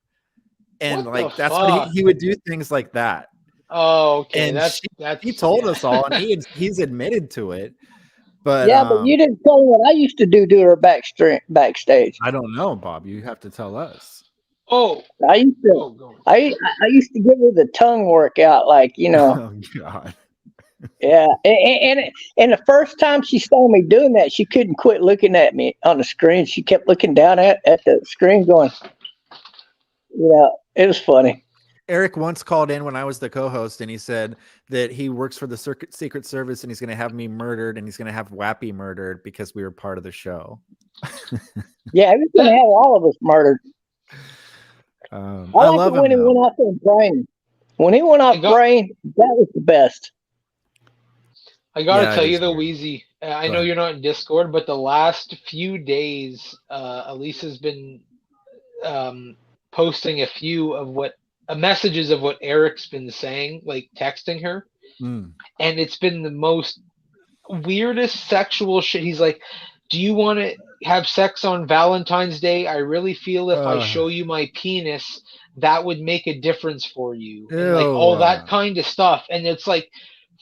And What like the that's what fuck? he would do things like that. Oh, okay. And That's He told yeah. us all, and he's admitted to it. But Yeah, but you didn't tell me what I used to do to her backstage. I don't know, Bob. You have to tell us. Oh, I used to oh, go on. I used to give her the tongue workout, like, you know. Oh God. Yeah, and the first time she saw me doing that, she couldn't quit looking at me on the screen. She kept looking down at the screen, going, "Yeah, it was funny." Eric once called in when I was the co-host, and he said that he works for the Secret Service, and he's going to have me murdered, and he's going to have Wappy murdered because we were part of the show. Yeah, he was gonna have all of us murdered. I I like love it when he him. went off on Brain. When he went off Brain, that was the best. I gotta Yeah, it tell you is though, weird. Wheezy. I Go know ahead. you're not in Discord, but the last few days, Elisa's been posting a few of messages of what Eric's been saying, like texting her, Mm. and it's been the most weirdest sexual shit. He's like, "Do you want to have sex on Valentine's Day? I really feel if I show you my penis, that would make a difference for you." And like all that kind of stuff. And it's like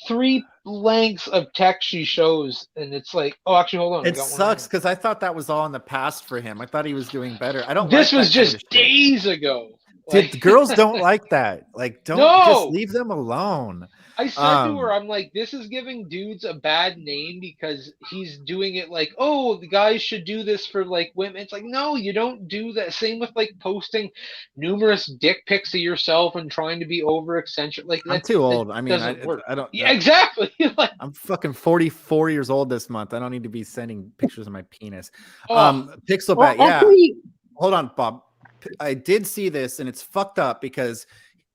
3 lengths of text she shows, and it's like, oh, actually, hold on. It sucks because I thought that was all in the past for him. I thought he was doing better. I don't. This like was that kind just of shit. days ago. Dude, girls don't like that. Like, don't just leave them alone. I said to her, I'm like, this is giving dudes a bad name because he's doing it like, oh, the guys should do this for like women. It's like, no, you don't do that. Same with like posting numerous dick pics of yourself and trying to be over eccentric. Like, I'm too old. I mean, I don't. Yeah, exactly. Like, I'm fucking 44 years old this month. I don't need to be sending pictures of my penis. Pixelbat, yeah. Hold on, Bob. I did see this, and it's fucked up because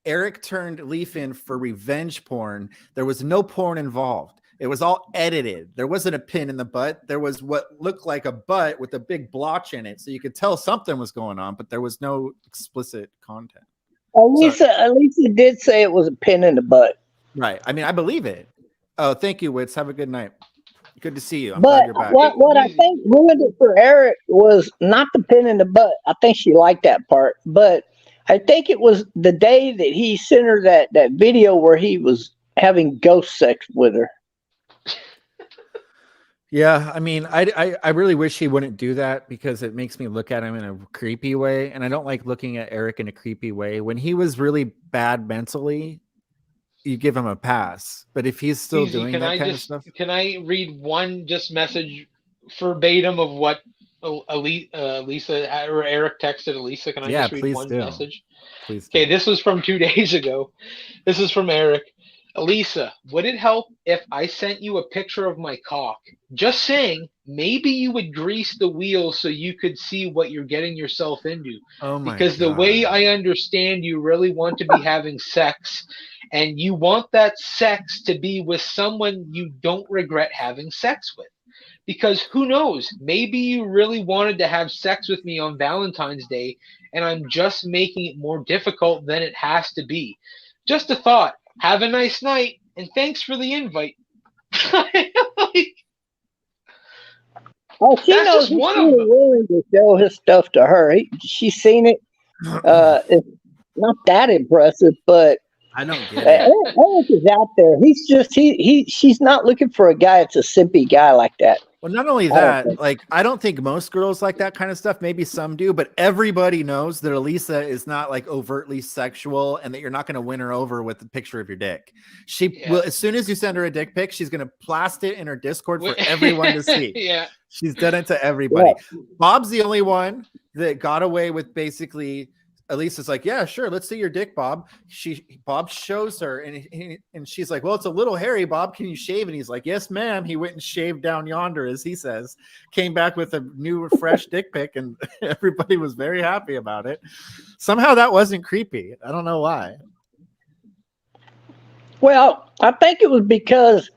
Eric turned Leaf in for revenge porn. There was no porn involved. It was all edited. There wasn't a pin in the butt. There was what looked like a butt with a big blotch in it. So you could tell something was going on, but there was no explicit content. Elisa did say it was a pin in the butt. Right. I mean, I believe it. Oh, thank you, Wits. Have a good night. Good to see you. I'm glad you're back. What I think ruined it for Eric was not the pin in the butt. I think she liked that part, but I think it was the day that he sent her that video where he was having ghost sex with her. Yeah, I mean, I really wish he wouldn't do that because it makes me look at him in a creepy way, and I don't like looking at Eric in a creepy way. When he was really bad mentally, you give him a pass, but if he's still doing that kind of stuff, can I read one just message verbatim of what Elisa or Eric texted Elisa? Can I just read one message? Please. Okay, this was from 2 days ago. This is from Eric. Elisa, would it help if I sent you a picture of my cock? Just saying, maybe you would grease the wheels so you could see what you're getting yourself into. Oh my because God. The way I understand, you really want to be having sex, and you want that sex to be with someone you don't regret having sex with. Because who knows, maybe you really wanted to have sex with me on Valentine's Day, and I'm just making it more difficult than it has to be. Just a thought. Have a nice night, and thanks for the invite. She knows he's really willing to show his stuff to her. She's seen it. It's not that impressive, but I don't get it. Eric is out there. He's just she's not looking for a guy that's a simpy guy like that. Well, not only that, I don't think most girls like that kind of stuff. Maybe some do, but everybody knows that Elisa is not like overtly sexual and that you're not going to win her over with a picture of your dick. She will, as soon as you send her a dick pic, she's going to blast it in her Discord for everyone to see. Yeah. She's done it to everybody. Yeah. Bob's the only one that got away with basically Elisa's like, yeah, sure. Let's see your dick, Bob. Bob shows her and she's like, well, it's a little hairy, Bob. Can you shave? And he's like, yes, ma'am. He went and shaved down yonder, as he says, came back with a new fresh dick pic, and everybody was very happy about it. Somehow that wasn't creepy. I don't know why. Well, I think it was because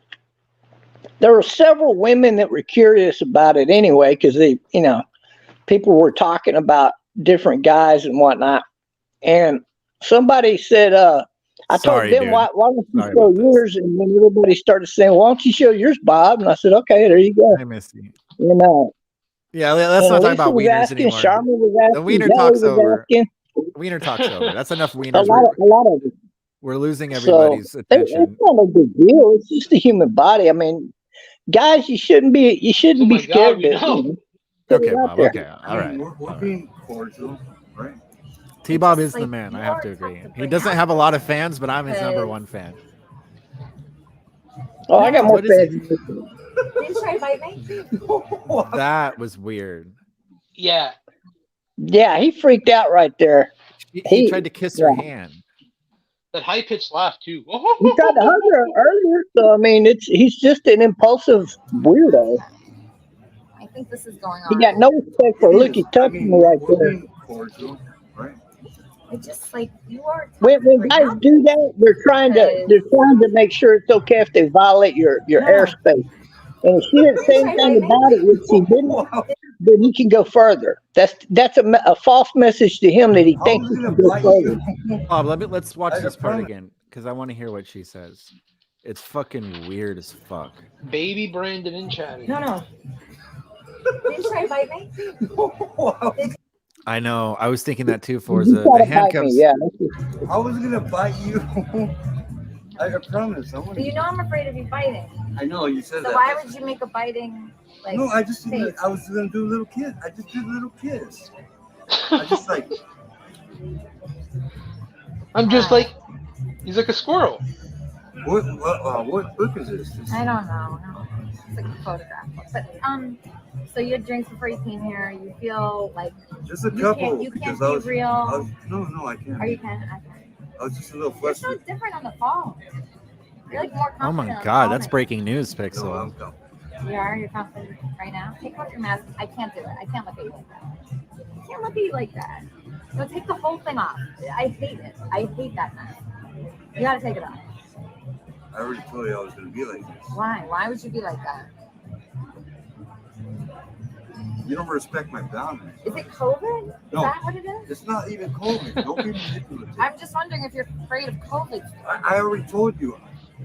there were several women that were curious about it anyway, because people were talking about different guys and whatnot, and somebody said, I told them, why don't you show yours? And then everybody started saying, why don't you show yours, Bob? And I said, okay, there you go. I miss you. Yeah, let's not talk about wieners anymore. The wiener talk's over. Wiener talk's over. That's enough wieners. A lot of it. We're losing everybody's attention. It's not a big deal. It's just the human body. I mean, guys, you shouldn't be scared of it. Okay, Bob. Okay, all right. We're being cordial, right? T-Bob is the man. I have to agree. He doesn't have a lot of fans, but I'm his #1 fan. Oh, I got more fans. Did you try to bite me? That was weird. Yeah. Yeah, he freaked out right there. He tried to kiss her hand. That high-pitched laugh, too. He tried to hug her earlier, so I mean, he's just an impulsive weirdo. I think this is going on. He got no respect for Lucky touching me right there. Cordial, right? It's just like you are. When guys do that, they're trying to make sure it's okay if they violate your airspace. And if she didn't say anything about it, which she didn't, then he can go further. That's a false message to him that he thinks he can go further. Bob, let's watch this part again because I want to hear what she says. It's fucking weird as fuck. Baby Brandon in chatting. No. Did you try to bite me? I know. I was thinking that too. You Forza, try the to bite handcuffs. me, yeah. I was gonna bite you. I promise. But you know I'm afraid of you biting. I know you said So that. why would you make a biting like? No, I just face? I was gonna do a little kiss. I just did a little kiss. I just like. I'm just like, he's like a squirrel. What book is this? I don't know. No. It's like a photograph. But so you had drinks before you came here. You feel like Just a couple. You can't because be real. No, I can't. Or you can. I was just a little You're so flustered. different on the phone. You're like more confident. Oh my on god, the that's phone. breaking news, No, Pixel. I'm comfortable. You're confident right now. Take off your mask. I can't do it. I can't look at you like that. I can't look at you like that. No, take the whole thing off. I hate it. I hate that mask. You gotta take it off. I already told you I was gonna be like this. Why? Why would you be like that? You don't respect my boundaries. Is it COVID? Is No. that what it is? It's not even COVID. Don't be manipulative. I'm just wondering if you're afraid of COVID. I already told you.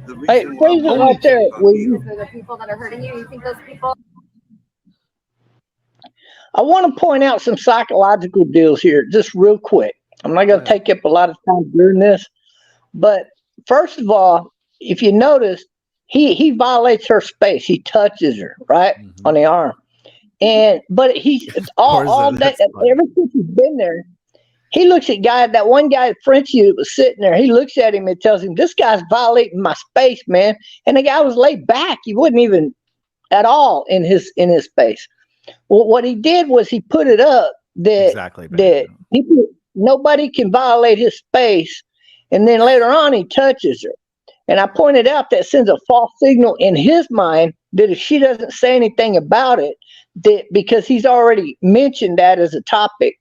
The reason Hey, why freeze it I'm right there. Will you? Because they're the people that are hurting you. You think those people? I want to point out some psychological deals here, just real quick. I'm not going to take up a lot of time during this, but first of all, if you notice, he violates her space. He touches her right on the arm, but he's all day. Ever since he's been there, he looks at that one guy, Frenchie, that was sitting there. He looks at him and tells him, "This guy's violating my space, man." And the guy was laid back. He wasn't even at all in his space. Well, what he did was he put it up that nobody can violate his space, and then later on he touches her. And I pointed out that sends a false signal in his mind that if she doesn't say anything about it, that because he's already mentioned that as a topic,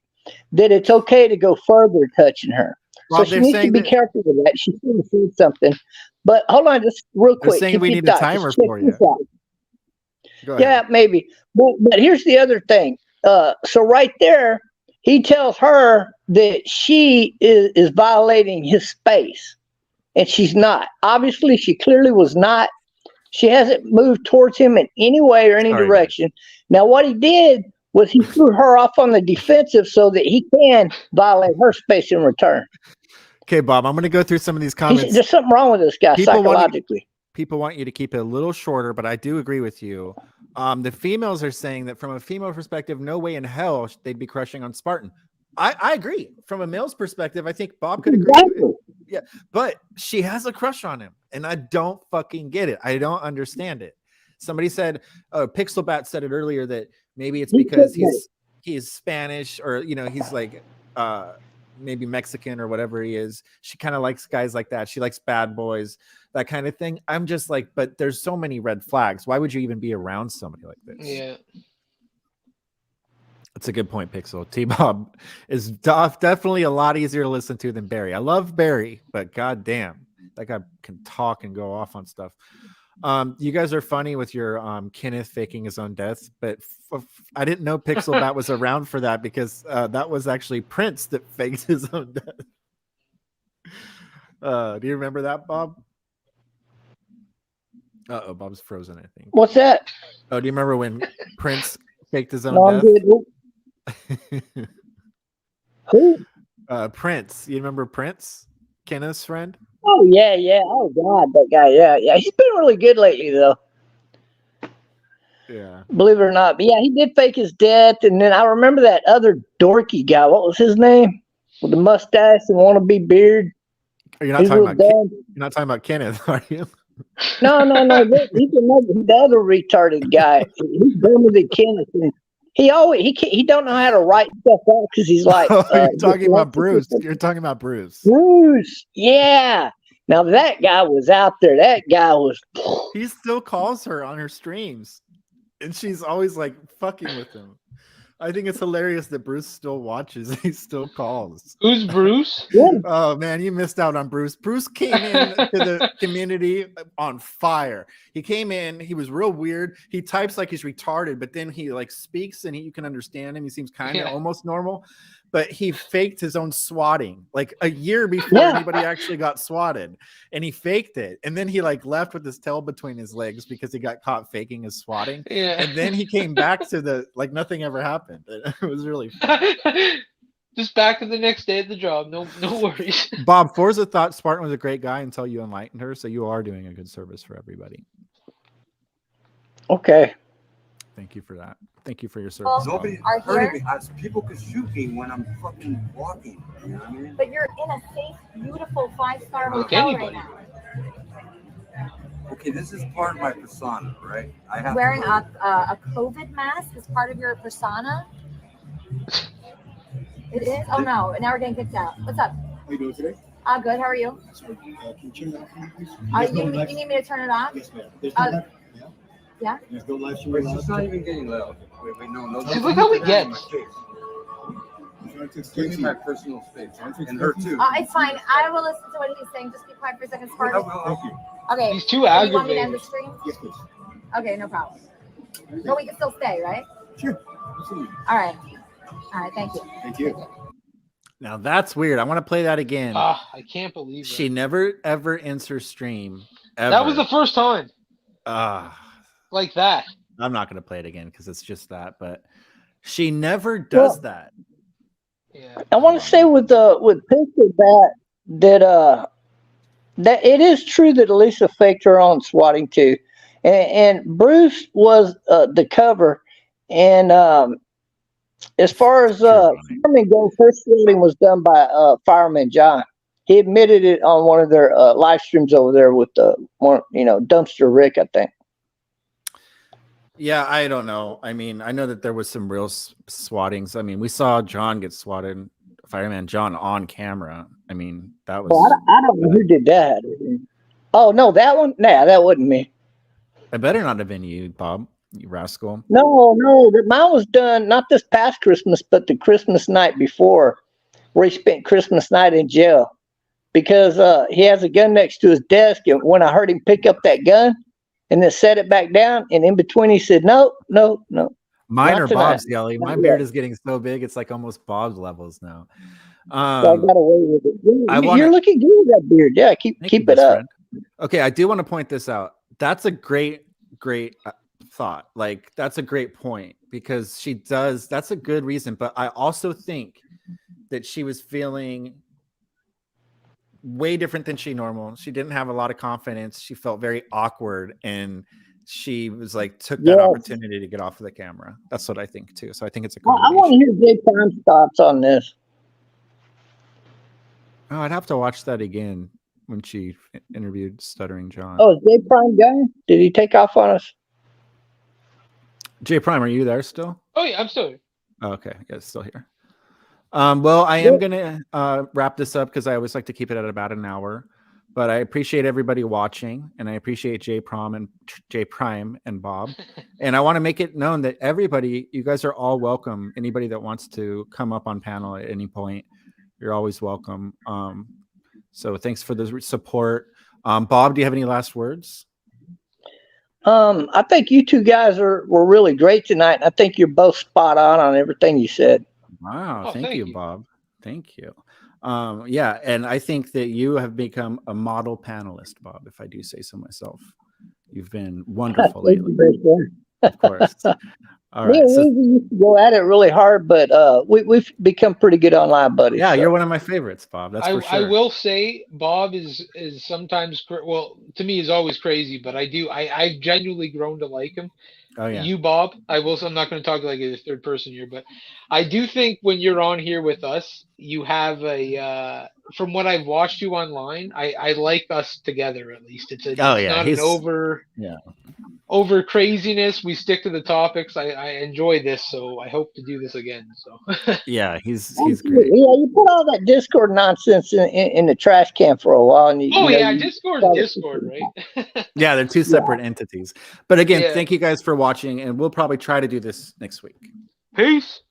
that it's okay to go further touching her. Well, so she needs to be careful with that. She should have said something. But hold on, just real quick. They're saying we need a timer for you. Go ahead. Yeah, maybe. But here's the other thing. So right there, he tells her that she is violating his space, and she's not. Obviously, she clearly was not. She hasn't moved towards him in any way or any direction. Now, what he did was he threw her off on the defensive so that he can violate her space in return. Okay, Bob, I'm going to go through some of these comments. There's something wrong with this guy psychologically. People want you to keep it a little shorter, but I do agree with you. The females are saying that from a female perspective, no way in hell they'd be crushing on Spartan. I agree. From a male's perspective, I think Bob could agree. Yeah, but she has a crush on him, and I don't fucking get it. I don't understand it. Somebody said, Pixelbat said it earlier, that maybe it's because he's Spanish, or he's like maybe Mexican or whatever he is. She kind of likes guys like that. She likes bad boys, that kind of thing. I'm just like, but there's so many red flags. Why would you even be around somebody like this? Yeah. That's a good point, Pixel. T-Bob is definitely a lot easier to listen to than Barry. I love Barry, but goddamn, that guy can talk and go off on stuff. You guys are funny with your Kenneth faking his own death, but I didn't know Pixelbat was around for that, because that was actually Prince that faked his own death. Do you remember that, Bob? Uh-oh, Bob's frozen, I think. What's that? Oh, do you remember when Prince faked his own death? Who? Prince. You remember Prince? Kenneth's friend? Oh, yeah. Oh, God, that guy. Yeah. He's been really good lately, though. Yeah. Believe it or not. But, yeah, he did fake his death. And then I remember that other dorky guy. What was his name? With the mustache and wannabe beard. You're not talking about Kenneth, are you? No. He's the other retarded guy. He's dumber than Kenneth. And he don't know how to write stuff out because he's like. You're talking about Bruce. You're talking about Bruce. Bruce, yeah. Now that guy was out there. That guy was. He still calls her on her streams, and she's always like fucking with him. I think it's hilarious that Bruce still watches. He still calls. Who's Bruce? Oh man, you missed out on Bruce. Bruce came in to the community on fire. He came in. He was real weird. He types like he's retarded, but then he like speaks and you can understand him. He seems kind of almost normal. but he faked his own swatting like a year before anybody actually got swatted, and he faked it, and then he like left with his tail between his legs because he got caught faking his swatting, and then he came back to the like nothing ever happened. It was really fun. Just back to the next day at the job. No worries. Bob, Forza thought Spartan was a great guy until you enlightened her, so you are doing a good service for everybody. Okay. Thank you for that. Thank you for your service. Nobody hurting me. People could shoot me when I'm fucking walking. You know what I mean? But you're in a safe, beautiful 5-star Like hotel anybody. right now. Okay, this is part of my persona, right? I have Wearing a COVID mask is part of your persona. It is? Oh no, now we're getting kicked out. What's up? How you doing today? Good, how are you? Can you turn it off for me, please? You need me to turn it off? Yes, ma'am. There's no live. Yeah? There's no live stream. Wait, it's not even getting loud. Wait, no. Look how it gets. I'm trying to Give explain me to my you. personal space. And her too. It's fine. I will listen to what he's saying. Just be quiet for a second, Spartan. Thank you. Okay. He's too You want me to end the aggravated. stream? Yes, please. Okay, no problem. But we can still stay, right? Sure. Absolutely. All right. Thank you. Thank you. Now that's weird. I want to play that again. I can't believe She that. never ever ends her stream. Ever. That was the first time. Like that. I'm not going to play it again because it's just that. But she never does that. Yeah. I want to say with Pistol that it is true that Elisa faked her own swatting too, and Bruce was the cover, and as far as fireman goes, her swatting was done by Fireman John. He admitted it on one of their live streams over there with Dumpster Rick, I think. Yeah, I don't know. I mean, I know that there was some real swattings. I mean, we saw John get swatted, Fireman John, on camera. I mean, that was. Well, I don't know who did that. Oh no, that one? Nah, that wasn't me. It better not have been you, Bob, you rascal. No, mine was done not this past Christmas, but the Christmas night before, where he spent Christmas night in jail because he has a gun next to his desk, and when I heard him pick up that gun and then set it back down, and in between he said, "No." Mine not or tonight. Bob's, Yelly. My beard is getting so big, it's like almost Bob's levels now. So I got away with it. You're looking good with that beard. Yeah, keep it up. Friend. Okay, I do want to point this out. That's a great thought. Like, that's a great point because she does. That's a good reason. But I also think that she was feeling way different than she normal. She didn't have a lot of confidence. She felt very awkward, and she was like took that opportunity to get off of the camera. That's what I think too. So I think it's a. I want to hear Jay Prime's thoughts on this. Oh, I'd have to watch that again when she interviewed Stuttering John. Oh, is Jay Prime gone? Did he take off on us? Jay Prime, are you there still? Oh yeah, I'm still here. Oh, okay, yeah, it's still here. Well, I am gonna wrap this up because I always like to keep it at about an hour. But I appreciate everybody watching, and I appreciate Jay Prime and Bob. And I want to make it known that everybody, you guys are all welcome. Anybody that wants to come up on panel at any point, you're always welcome. So thanks for the support. Bob, do you have any last words? I think you two guys were really great tonight. I think you're both spot on everything you said. Wow, thank you, Bob. Thank you. Yeah, and I think that you have become a model panelist, Bob, if I do say so myself. You've been wonderful lately. Of course. All right. We used to go at it really hard, but we've become pretty good online buddies. Yeah, you're one of my favorites, Bob. That's for sure. I will say Bob is sometimes, well, to me is always crazy, but I've genuinely grown to like him. Oh yeah. You, Bob, I'm not going to talk like a third person here, but I do think when you're on here with us, you have from what I've watched you online, I like us together at least. It's not an over craziness. We stick to the topics. I enjoy this, so I hope to do this again. So yeah, he's great. Yeah, you put all that Discord nonsense in the trash can for a while, and Discord, right? Yeah, they're two separate entities. But again, thank you guys for watching, and we'll probably try to do this next week. Peace.